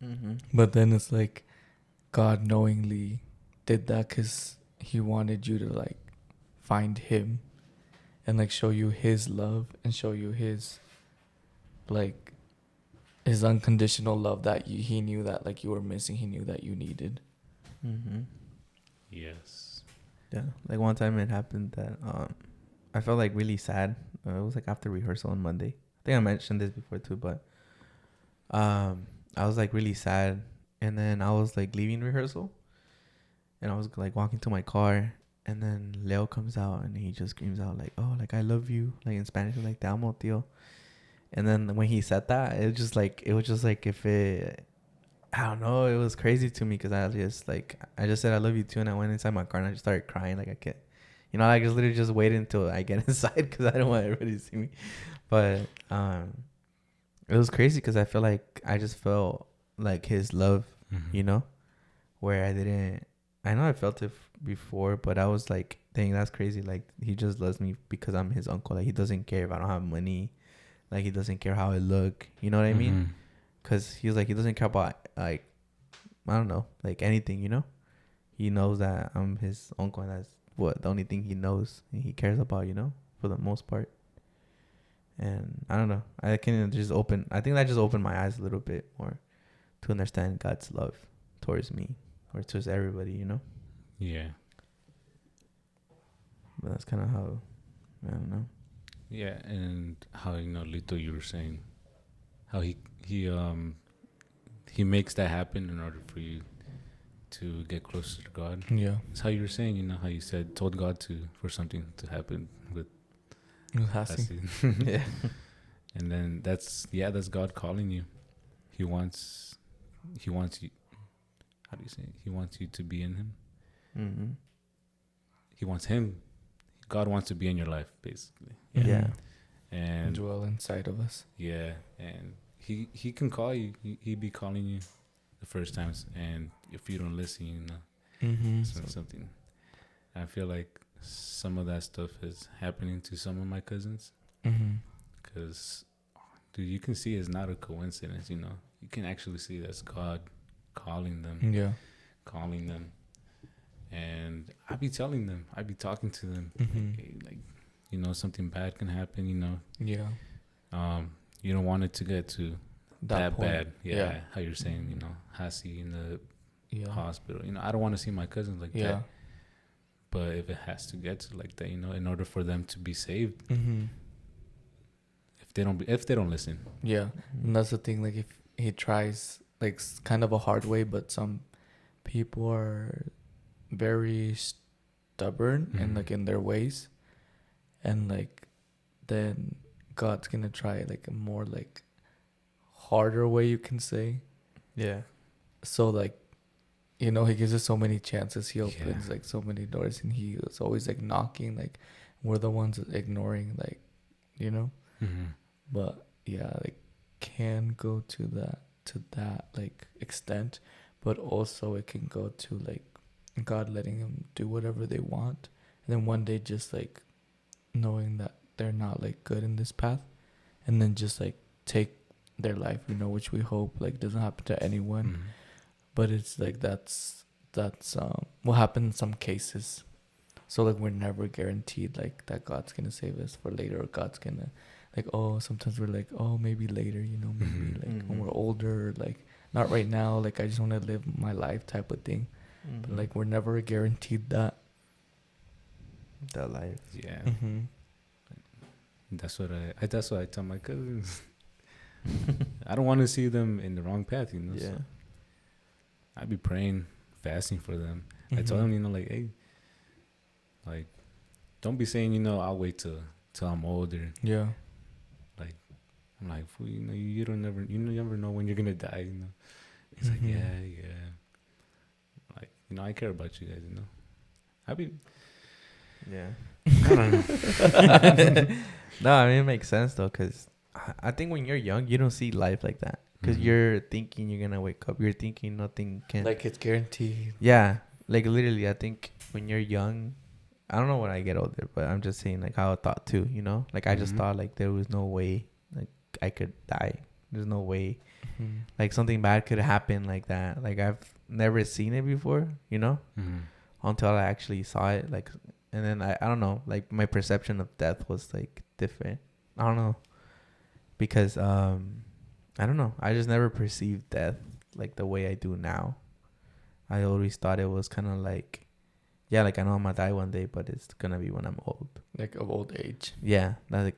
Speaker 3: Mm-hmm.
Speaker 2: But then it's like God knowingly did that because he wanted you to like find him and like show you his love and show you his like his unconditional love that he knew that like you were missing. He knew that you needed.
Speaker 3: Mm-hmm.
Speaker 1: Yes.
Speaker 3: Yeah, like one time it happened that I felt like really sad. It was like after rehearsal on Monday. I think I mentioned this before too, but I was like really sad, and then I was like leaving rehearsal, and I was like walking to my car, and then Leo comes out and he just screams out like, "Oh, like I love you," like in Spanish, like "Te amo, tío." And then when he said that, it was just like if it, I don't know, it was crazy to me because I just said I love you too, and I went inside my car and I just started crying like I can't, I just literally just waited until I get inside because I don't want everybody to see me. But it was crazy because I feel like I just felt like his love,
Speaker 1: Mm-hmm.
Speaker 3: where I know I felt it before, but I was like, dang, that's crazy. Like he just loves me because I'm his uncle. Like he doesn't care if I don't have money. Like he doesn't care how I look. You know what I mean? Because he was like, he doesn't care about like, I don't know, like anything, He knows that I'm his uncle, and that's the only thing he knows and he cares about, for the most part. And I don't know. I think that just opened my eyes a little bit more to understand God's love towards me or towards everybody,
Speaker 1: Yeah.
Speaker 3: But that's kind of how, I don't know.
Speaker 1: Yeah, and how Lito, you were saying how he makes that happen in order for you to get closer to God.
Speaker 2: Yeah.
Speaker 1: It's how you were saying, how you told God for something to happen with
Speaker 2: Hasi.
Speaker 3: Yeah.
Speaker 1: And then that's God calling you. He wants you. How do you say it? He wants you to be in him.
Speaker 3: Mm-hmm.
Speaker 1: He wants him. God wants to be in your life, basically.
Speaker 3: Yeah.
Speaker 1: And
Speaker 2: dwell inside of us.
Speaker 1: Yeah, and he can call you. He be calling you the first times, and if you don't listen, something. I feel like some of that stuff is happening to some of my cousins, because dude, you can see it's not a coincidence. You can actually see that's God calling them.
Speaker 2: Yeah.
Speaker 1: Calling them. And I be telling them, I be talking to them, like, something bad can happen,
Speaker 2: Yeah.
Speaker 1: You don't want it to get to that
Speaker 2: point.
Speaker 1: bad. Yeah. How you're saying, Hasi in the hospital. I don't want to see my cousins like that. But if it has to get to like that, in order for them to be saved, if they don't listen.
Speaker 2: Yeah. And that's the thing, like if he tries like kind of a hard way, but some people are very stubborn and like in their ways, and like then God's gonna try like a more like harder way, you can say.
Speaker 3: Yeah.
Speaker 2: So like he gives us so many chances, he opens like so many doors, and he is always like knocking, like we're the ones ignoring, like but like can go to that like extent, but also it can go to like God letting them do whatever they want, and then one day just like knowing that they're not like good in this path, and then just like take their life, which we hope like doesn't happen to anyone. But it's like that's what happened in some cases. So like we're never guaranteed like that God's gonna save us for later, or God's gonna like, sometimes we're like, maybe later, maybe like when we're older, or like not right now, like I just want to live my life type of thing. But like we're never guaranteed that
Speaker 3: life.
Speaker 1: Yeah. That's what I tell my cousins. I don't want to see them in the wrong path,
Speaker 3: Yeah.
Speaker 1: So. I'd be praying, fasting for them. I told them, like, hey, like, don't be saying, I'll wait till I'm older.
Speaker 2: Yeah.
Speaker 1: Like, I'm like, fool, you don't never, you never know when you're gonna die. He's like, yeah. Like, I care about you guys. I mean,
Speaker 3: yeah. I don't know. No, I mean, it makes sense though, because I think when you're young, you don't see life like that. Because you're thinking you're gonna wake up. You're thinking nothing can.
Speaker 2: Like it's guaranteed.
Speaker 3: Yeah, like literally, I think when you're young, I don't know when I get older, but I'm just saying like how I thought too. Like I just thought like there was no way like I could die. There's no way like something bad could happen like that. Like I've never seen it before. Until I actually saw it. Like, and then I don't know. Like my perception of death was like different. I don't know because I don't know. I just never perceived death like the way I do now. I always thought it was kind of like, yeah, like I know I'm gonna die one day, but it's gonna be when I'm old.
Speaker 2: Like of old age.
Speaker 3: Yeah,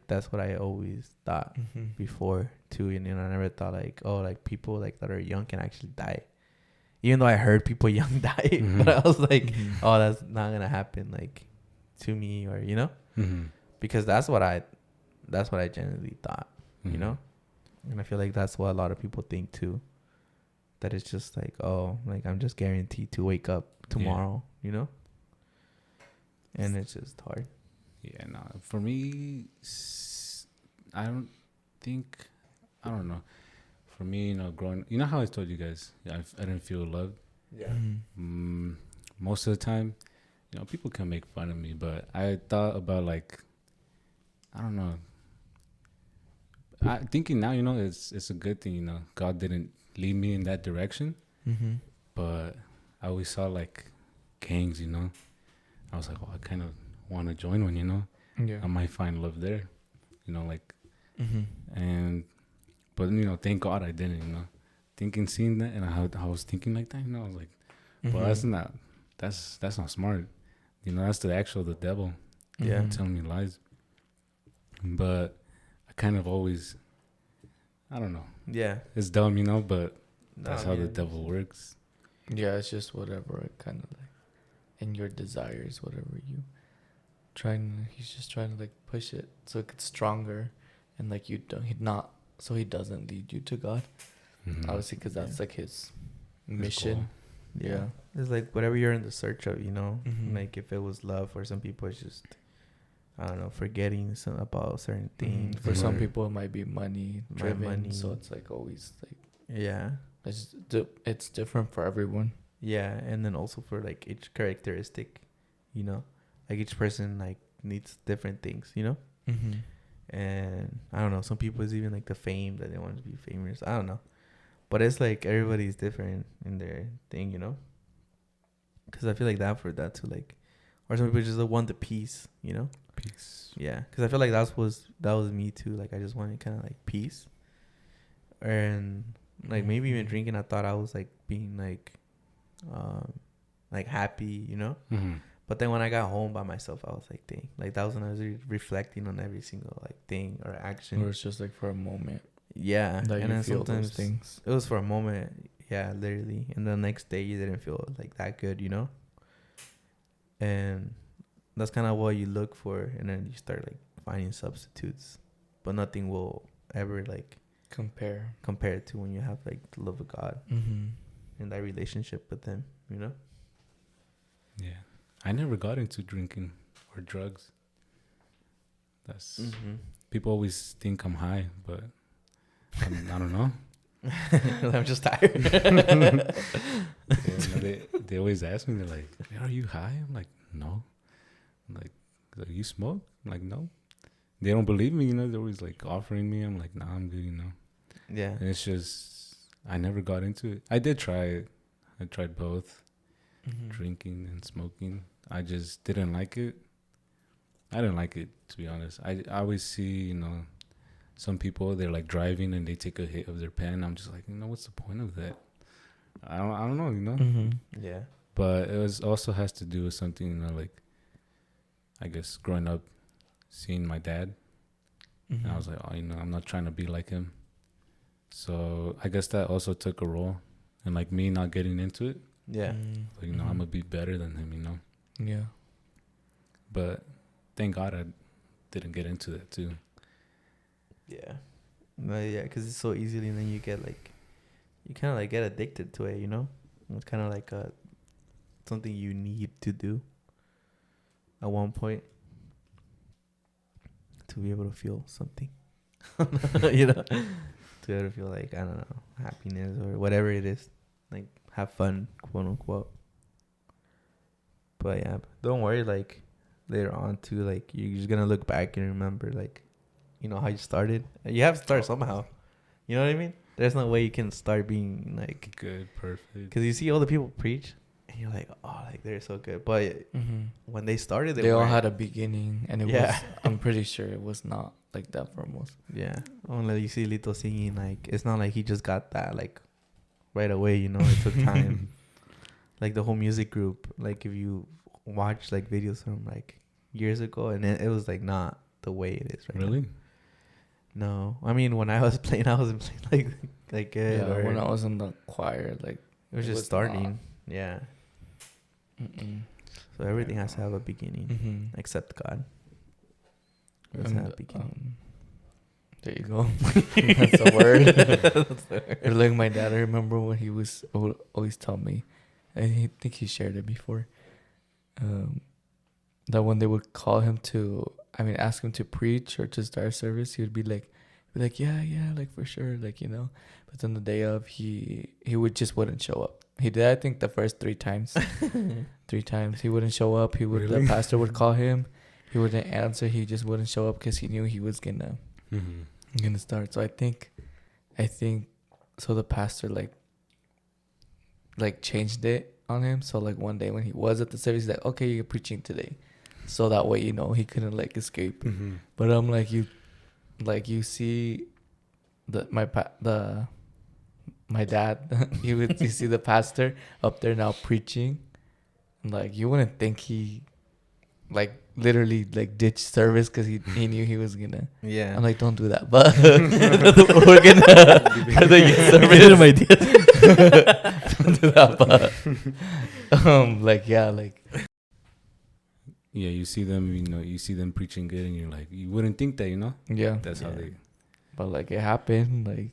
Speaker 3: that's what I always thought before too. And I never thought like, oh, like people like that are young can actually die. Even though I heard people young die, but I was like, oh, that's not gonna happen like to me or because that's what I genuinely thought, and I feel like that's what a lot of people think too. That it's just like, oh, like I'm just guaranteed to wake up tomorrow, and it's just hard.
Speaker 1: Yeah, no. For me, I don't know. For me, growing, how I told you guys, I didn't feel loved.
Speaker 3: Yeah.
Speaker 1: Most of the time, people can make fun of me, but I thought about like, I don't know. Thinking now, it's a good thing, God didn't lead me in that direction. But I always saw like gangs, I was like, well, I kind of want to join one,
Speaker 2: Yeah.
Speaker 1: I might find love there, like, and, but, thank God I didn't, seeing that, and I was thinking like that, I was like, well, that's not smart. That's the devil.
Speaker 3: Yeah.
Speaker 1: Telling me lies. But I kind of always, I don't know.
Speaker 3: Yeah.
Speaker 1: It's dumb, but that's how the devil works.
Speaker 2: Yeah, it's just whatever it kind of like, and your desires, whatever you he's just trying to like push it so it gets stronger, and like he doesn't lead you to God. Obviously, because that's like his mission.
Speaker 3: Yeah. It's like whatever you're in the search of, like if it was love, for some people it's just, I don't know, forgetting about certain things.
Speaker 2: For some people it might be money driven, so it's like always like,
Speaker 3: yeah,
Speaker 2: it's different for everyone.
Speaker 3: Yeah. And then also for like each characteristic, like each person like needs different things, and I don't know, some people is even like the fame that they want to be famous. I don't know, but it's like everybody's different in their thing, because I feel like that too, like, or some people just want the peace,
Speaker 1: Peace.
Speaker 3: Yeah, because I feel like that was me too. Like I just wanted kind of like peace, and like maybe even drinking, I thought I was like being like happy, But then when I got home by myself, I was like, dang, like that was when I was reflecting on every single like thing or action.
Speaker 2: Or it's just like for a moment.
Speaker 3: Yeah,
Speaker 2: that
Speaker 3: and then
Speaker 2: feel
Speaker 3: sometimes
Speaker 2: those things.
Speaker 3: it was for a moment. Yeah, literally, and the next day you didn't feel like that good, And that's kind of what you look for, and then you start like finding substitutes, but nothing will ever like
Speaker 2: compare
Speaker 3: to when you have like the love of God and that relationship with Him,
Speaker 1: Yeah, I never got into drinking or drugs. That's people always think I'm high, but I don't know.
Speaker 3: I'm just tired.
Speaker 1: They always ask me, they're like, "Are you high?" I'm like, "No." I'm like, "You smoke?" I'm like, "No." They don't believe me, They're always like offering me. I'm like, "Nah, I'm good,"
Speaker 3: Yeah.
Speaker 1: And it's just I never got into it. I did try it. I tried both, drinking and smoking. I just didn't like it. I didn't like it, to be honest. I always see, some people, they're like driving and they take a hit of their pen. I'm just like, what's the point of that? I don't know,
Speaker 3: Yeah.
Speaker 1: But it also has to do with something, like, I guess growing up, seeing my dad. And I was like, oh, I'm not trying to be like him. So I guess that also took a role and like me not getting into it.
Speaker 3: Yeah.
Speaker 1: Like, I'm gonna be better than him.
Speaker 2: Yeah.
Speaker 1: But thank God I didn't get into that too.
Speaker 3: Yeah. No, yeah, because it's so easily, and then you get like, you kind of like get addicted to it, It's kind of like something you need to do at one point to be able to feel something, to be able to feel like, I don't know, happiness or whatever it is, like have fun, quote unquote. But yeah, don't worry, like later on too, like you're just gonna look back and remember, like, how you started. You have to start somehow. You know what I mean? There's no way you can start being like
Speaker 1: good, perfect.
Speaker 3: Because you see all the people preach, and you're like, oh, like they're so good. But when they started,
Speaker 2: they all had a beginning, and it was. I'm pretty sure it was not like that for most.
Speaker 3: Yeah, only you see Lito singing, like it's not like he just got that like right away. It took time. Like the whole music group, like if you watch like videos from like years ago, and it was like not the way it is right now.
Speaker 1: Really?
Speaker 3: No, I mean when I was playing like good.
Speaker 2: Yeah, when I was in the choir, like
Speaker 3: it was just starting. Not. Yeah. So everything has to have a beginning, except God. Doesn't have a beginning.
Speaker 2: There you go. That's the word. That's the word. Or like my dad, I remember when he was always tell me, I think he shared it before, that when they would call him ask him to preach or to start service, he would be like, yeah, like for sure, like, but then the day of, he wouldn't show up. He did, I think, the first 3 times. 3 times he wouldn't show up. The pastor would call him. He wouldn't answer. He just wouldn't show up because he knew he was gonna start. So I think so the pastor like changed it on him. So like one day when he was at the service, he's like, okay, you're preaching today. So that way, he couldn't like escape. But I'm like, you see my dad, you see the pastor up there now preaching, like you wouldn't think he like literally like ditched service because he knew he was gonna.
Speaker 3: Yeah.
Speaker 2: I'm like, don't do that, but we're gonna service. My don't do that, but
Speaker 1: yeah, you see them preaching good, and you're like, you wouldn't think that,
Speaker 2: Yeah.
Speaker 1: That's how they.
Speaker 2: But like it happened, like.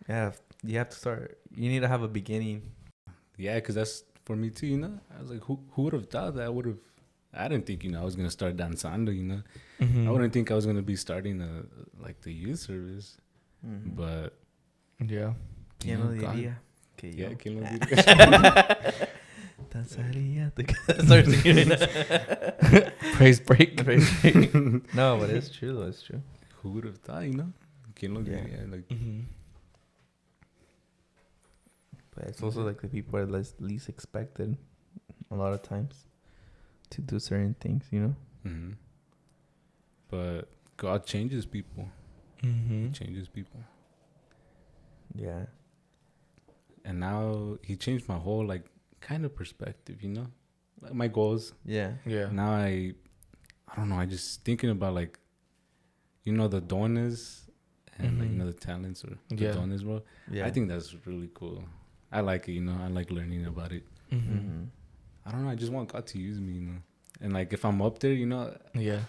Speaker 3: Yeah, you have to start. You need to have a beginning.
Speaker 1: Yeah, because that's for me too. I was like, who would have thought that I didn't think I was gonna start danzando. I wouldn't think I was gonna be starting the youth service, but
Speaker 3: yeah. ¿Quién lo diría?
Speaker 1: Yeah, ¿quién lo diría?
Speaker 2: Praise break.
Speaker 3: No, but it's true. It's true.
Speaker 1: Who would have thought? ¿Quién lo diría? Like.
Speaker 3: But it's also like the people are least expected a lot of times to do certain things,
Speaker 1: But God changes people. He changes people.
Speaker 3: Yeah.
Speaker 1: And now he changed my whole kind of perspective, like my goals.
Speaker 3: Yeah.
Speaker 2: Yeah.
Speaker 1: Now I don't know. I just thinking about the dones and the talents or the dones, bro.
Speaker 3: Yeah.
Speaker 1: I think that's really cool. I like it, I like learning about it. I don't know. I just want God to use me, And if I'm up there,
Speaker 2: Yeah.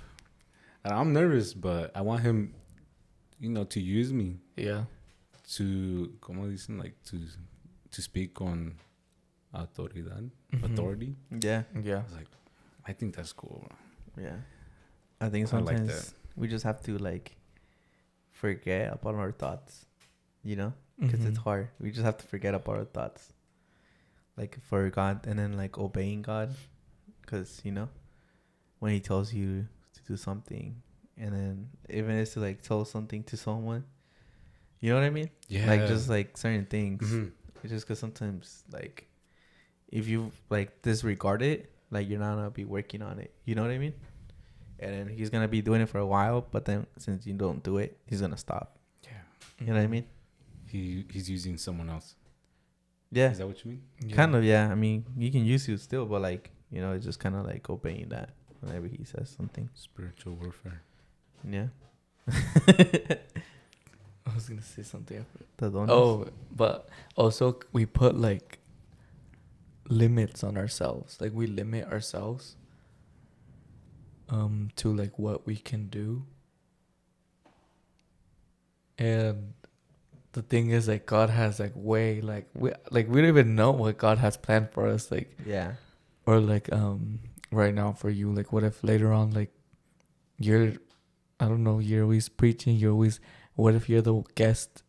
Speaker 1: I'm nervous, but I want Him, to use me.
Speaker 2: Yeah.
Speaker 1: To, como dicen, to speak on autoridad, authority.
Speaker 3: Yeah.
Speaker 2: Yeah.
Speaker 1: I think that's cool, bro.
Speaker 3: Yeah. I think sometimes we just have to forget about our thoughts, because it's hard. We just have to forget about our thoughts, for God, and then obeying God, because when He tells you to do something, and then even if it's to tell something to someone, you know what I mean?
Speaker 1: Yeah.
Speaker 3: Just certain things. It's just because sometimes if you disregard it, you're not gonna be working on it. You know what I mean? And then He's gonna be doing it for a while, but then since you don't do it, He's gonna stop.
Speaker 1: Yeah.
Speaker 3: You know what I mean?
Speaker 1: He's using someone else.
Speaker 3: Yeah.
Speaker 1: Is that what you mean?
Speaker 3: Yeah. Kind of, yeah. I mean, He can use you still, but it's just kind of obeying that whenever He says something.
Speaker 1: Spiritual warfare.
Speaker 3: Yeah.
Speaker 2: I was gonna say something.
Speaker 3: The donuts.
Speaker 2: Oh, but also we put like limits on ourselves. Like we limit ourselves to like what we can do. And the thing is, like, God has like way like we don't even know what God has planned for us, like,
Speaker 3: Yeah.
Speaker 2: or like right now for you, like, what if later on, like, you're, I don't know, you're always preaching, what if you're the guest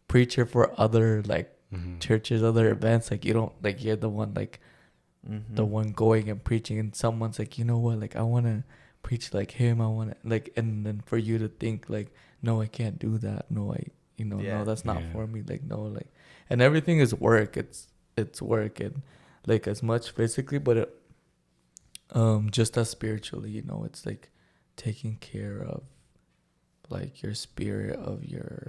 Speaker 2: preacher for other like churches, other events, like you don't, like, you're the one, like, the one going and preaching, and someone's like, you know what, like, I want to preach like him, I want to, like, and then for you to think like, no, I can't do that, no, no, that's not for me, like, no, like, and everything is work, it's work, and like as much physically, but it, just as spiritually, it's like taking care of like your spirit, of your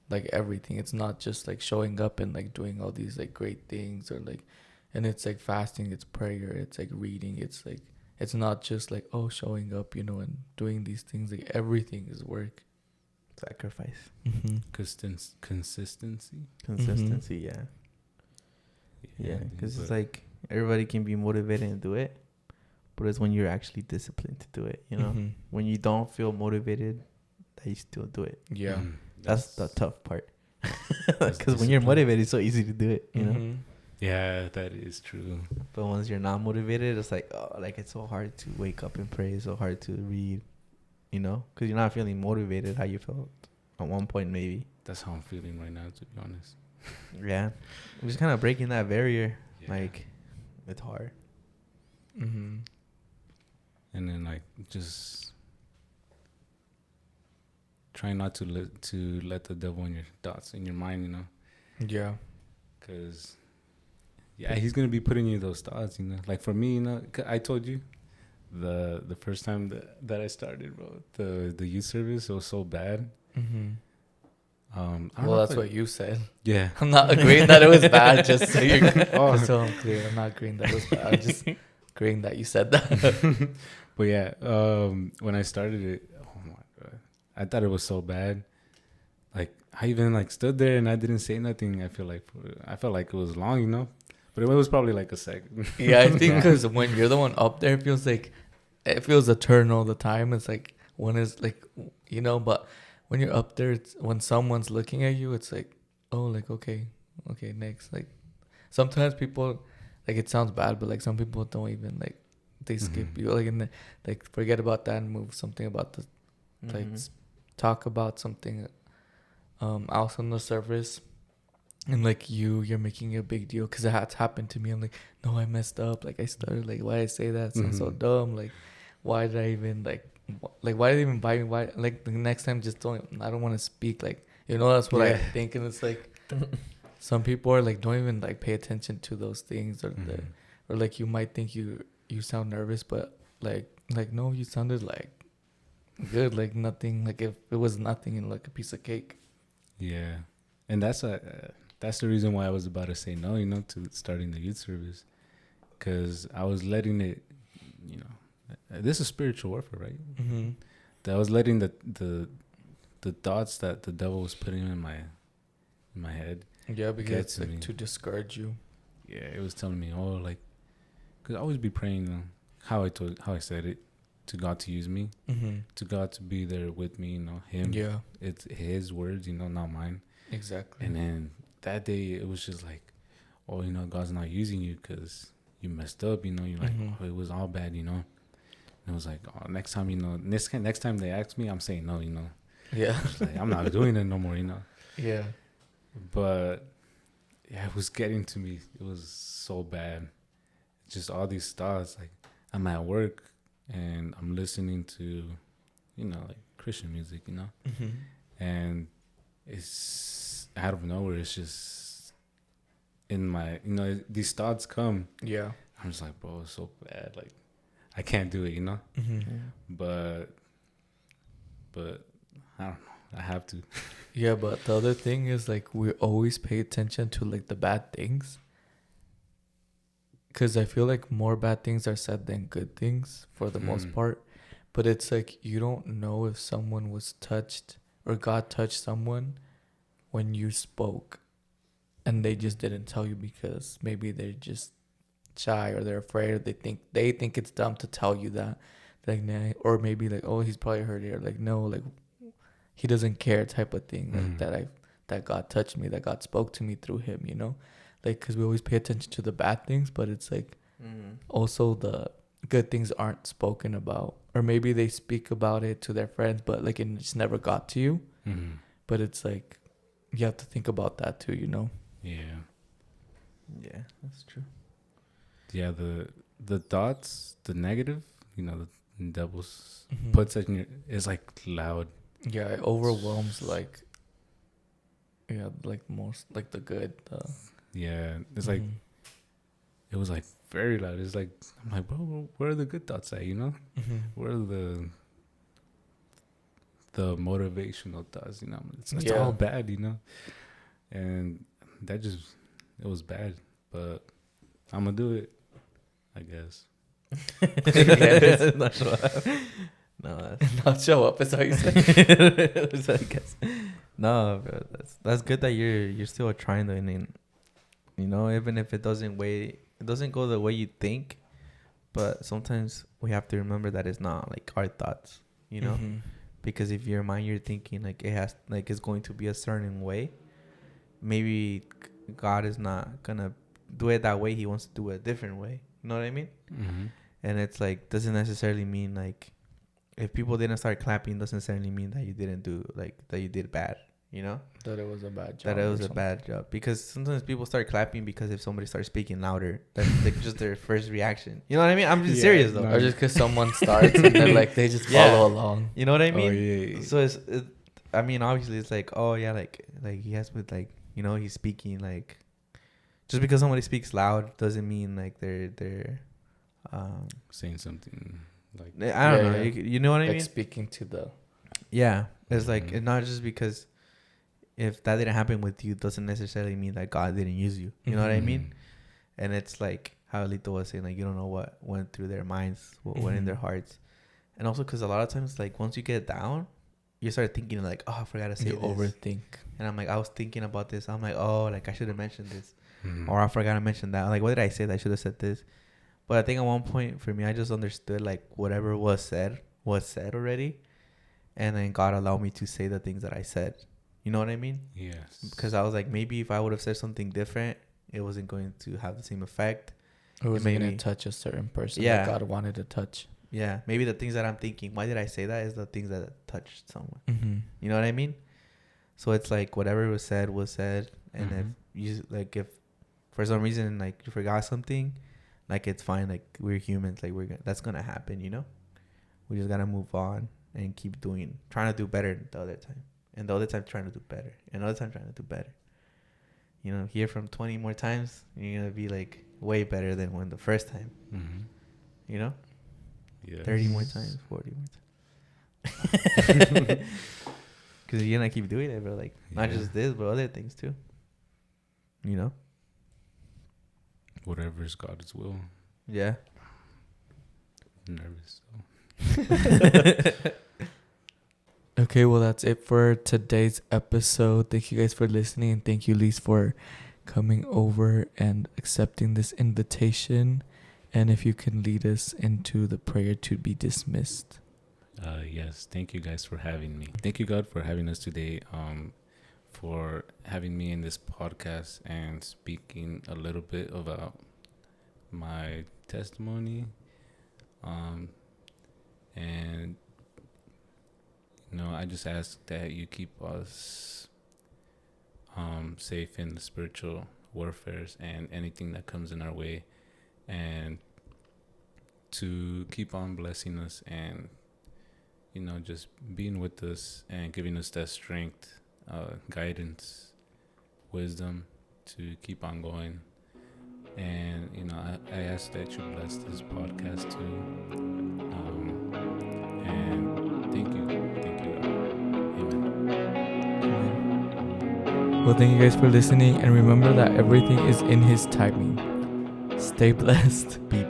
Speaker 2: like everything. It's not just like showing up and like doing all these like great things, or like, and it's like fasting, it's prayer, it's like reading, it's like, it's not just like, oh, showing up, and doing these things. Like everything is work.
Speaker 3: Sacrifice.
Speaker 1: Consistency.
Speaker 3: Yeah. Yeah, because it's like everybody can be motivated and do it, but it's when you're actually disciplined to do it, when you don't feel motivated, that you still do it.
Speaker 2: Yeah.
Speaker 3: That's the tough part. Because when you're motivated, it's so easy to do it, you know?
Speaker 1: Yeah, that is true.
Speaker 3: But once you're not motivated, it's like, oh, like, it's so hard to wake up and pray. It's so hard to read, because you're not feeling motivated how you felt at one point, maybe.
Speaker 1: That's how I'm feeling right now, to be honest.
Speaker 3: Yeah. We're just kind of breaking that barrier. Yeah. Like, it's hard.
Speaker 1: And then, like, just try not to let the devil in your thoughts, in your mind,
Speaker 2: Yeah.
Speaker 1: Because, yeah, he's going to be putting you those thoughts, Like, for me, I told you the first time that I started, bro, the youth service, it was so bad.
Speaker 2: Well, that's what you said.
Speaker 1: Yeah.
Speaker 2: I'm not agreeing that it was bad, just so so I'm clear. I'm not agreeing that it was bad. I'm just agreeing that you said that.
Speaker 1: But yeah, when I started it, oh my God, I thought it was so bad. Like, I even like stood there and I didn't say nothing. I felt like it was long, but it was probably like a second.
Speaker 2: Yeah, I think because when you're the one up there, it feels eternal. The time it's like one is like, but when you're up there, when someone's looking at you, it's like, oh, like, okay, next. Like, sometimes people, like, it sounds bad, but like some people don't even like, they skip you, like, and like forget about that and move something about the, like, talk about something else on the surface, and like you're making a big deal because it had happened to me. I'm like, no, I messed up. Like, I started, like, why did I say that? It sounds so dumb. Like, why did I even like why did they even buy me? Why, like, the next time, just I don't want to speak, like, that's what I think. And it's like some people are like, don't even like pay attention to those things, or or like you might think you sound nervous, but like no, you sounded like good, like nothing, like if it was nothing and like a piece of cake.
Speaker 1: Yeah, and that's the reason why I was about to say no, to starting the youth service, because I was letting it, this is spiritual warfare, right? That I was letting the thoughts that the devil was putting in my head.
Speaker 2: Yeah, because it's like to discourage you.
Speaker 1: Yeah, it was telling me, oh, like, because I always be praying, how I said it, to God to use me, to God to be there with me, Him. Yeah, it's His words, not mine.
Speaker 2: Exactly.
Speaker 1: And then that day, it was just like, oh, God's not using you because you messed up, you're like, oh, it was all bad, And it was like, oh, next time, next time they ask me, I'm saying no,
Speaker 2: Yeah.
Speaker 1: Like, I'm not doing it no more,
Speaker 2: Yeah.
Speaker 1: But yeah, it was getting to me. It was so bad. Just all these thoughts. Like, I'm at work and I'm listening to, like Christian music, and it's out of nowhere. It's just in my, these thoughts come.
Speaker 2: Yeah.
Speaker 1: I'm just like, bro, it's so bad. Like, I can't do it, But I don't know. I have to.
Speaker 2: Yeah, but the other thing is, like, we always pay attention to like the bad things, because I feel like more bad things are said than good things for the most part. But it's like you don't know if someone was touched or God touched someone when you spoke and they just didn't tell you because maybe they're just shy or they're afraid or they think it's dumb to tell you that, like, nah, or maybe like, oh, he's probably heard it, or like, no, like, he doesn't care type of thing, like that God touched me, that God spoke to me through him, you know, like, because we always pay attention to the bad things, but it's like also the good things aren't spoken about, or maybe they speak about it to their friends, but like it just never got to you. But it's like you have to think about that too, you know.
Speaker 3: Yeah, that's true.
Speaker 1: Yeah, the thoughts, the negative, you know, the devil's puts it in your, is like loud.
Speaker 2: Yeah, it overwhelms like, yeah, like most, like the good.
Speaker 1: Yeah, it's like, it was like very loud. It's like, I'm like, bro, where are the good thoughts at, you know? Where are the motivational thoughts, you know? It's all bad, you know? And that just, it was bad. But I'm going to do it, I guess.
Speaker 3: Not show up. No,
Speaker 2: not show up is how you said.
Speaker 3: I guess. No, bro, that's good that you're still trying to, and you know, even if it doesn't go the way you think, but sometimes we have to remember that it's not like our thoughts, you know, because if your mind, you're thinking like it has, like it's going to be a certain way, maybe God is not gonna do it that way. He wants to do it a different way. You know what I mean? And it's like, doesn't necessarily mean like if people didn't start clapping, doesn't necessarily mean that you didn't do, like, that you did bad, you know?
Speaker 2: That it was a bad job.
Speaker 3: That it was a bad job. Because sometimes people start clapping because if somebody starts speaking louder, that's like just their first reaction. You know what I mean? I'm just serious though.
Speaker 2: Or just because someone starts and then like they just follow along.
Speaker 3: You know what I mean?
Speaker 1: Oh, yeah.
Speaker 3: So I mean, obviously it's like, oh yeah, like he has with, like, you know, he's speaking, like, just because somebody speaks loud doesn't mean like they're
Speaker 1: saying something like,
Speaker 3: I don't know. You know what I mean?
Speaker 2: Like speaking to the.
Speaker 3: Yeah. It's like, it's not just because if that didn't happen with you doesn't necessarily mean that God didn't use you. You know what I mean? And it's like how Lito was saying, like, you don't know what went through their minds, what went in their hearts. And also because a lot of times, like, once you get down, you start thinking like, oh, I forgot to say this.
Speaker 2: Overthink.
Speaker 3: And I'm like, I was thinking about this. I'm like, oh, like I should have mentioned this. Or I forgot to mention that. Like, what did I say? That I should have said this. But I think at one point for me, I just understood like whatever was said already. And then God allowed me to say the things that I said. You know what I mean?
Speaker 1: Yes.
Speaker 3: Because I was like, maybe if I would have said something different, it wasn't going to have the same effect.
Speaker 2: It wasn't going to touch a certain person that God wanted to touch.
Speaker 3: Yeah. Maybe the things that I'm thinking, why did I say that, is the things that touched someone. You know what I mean? So it's like whatever was said. And if you, like, if for some reason, like, you forgot something, like, it's fine. Like, we're humans. Like, that's going to happen, you know? We just got to move on and keep trying to do better the other time. And the other time trying to do better. And the other time trying to do better. You know, hear from 20 more times, you're going to be, like, way better than when the first time. You know? Yes. 30 more times, 40 more times. Because you're going to keep doing it, bro. Like, not just this, but other things, too. You know?
Speaker 1: Whatever is God's will.
Speaker 3: Yeah.
Speaker 1: I'm nervous, so.
Speaker 2: Okay, well, that's it for today's episode. Thank you guys for listening, and thank you, Lise, for coming over and accepting this invitation. And if you can lead us into the prayer to be dismissed.
Speaker 1: Yes, thank you guys for having me. Thank you, God, for having us today, for having me in this podcast and speaking a little bit about my testimony. And you know, I just ask that you keep us safe in the spiritual warfares and anything that comes in our way, and to keep on blessing us and, you know, just being with us and giving us that strength, guidance, wisdom to keep on going. And, you know, I ask that you bless this podcast too. And thank you.
Speaker 2: Well, thank you guys for listening, and remember that everything is in His timing. Stay blessed.
Speaker 3: Be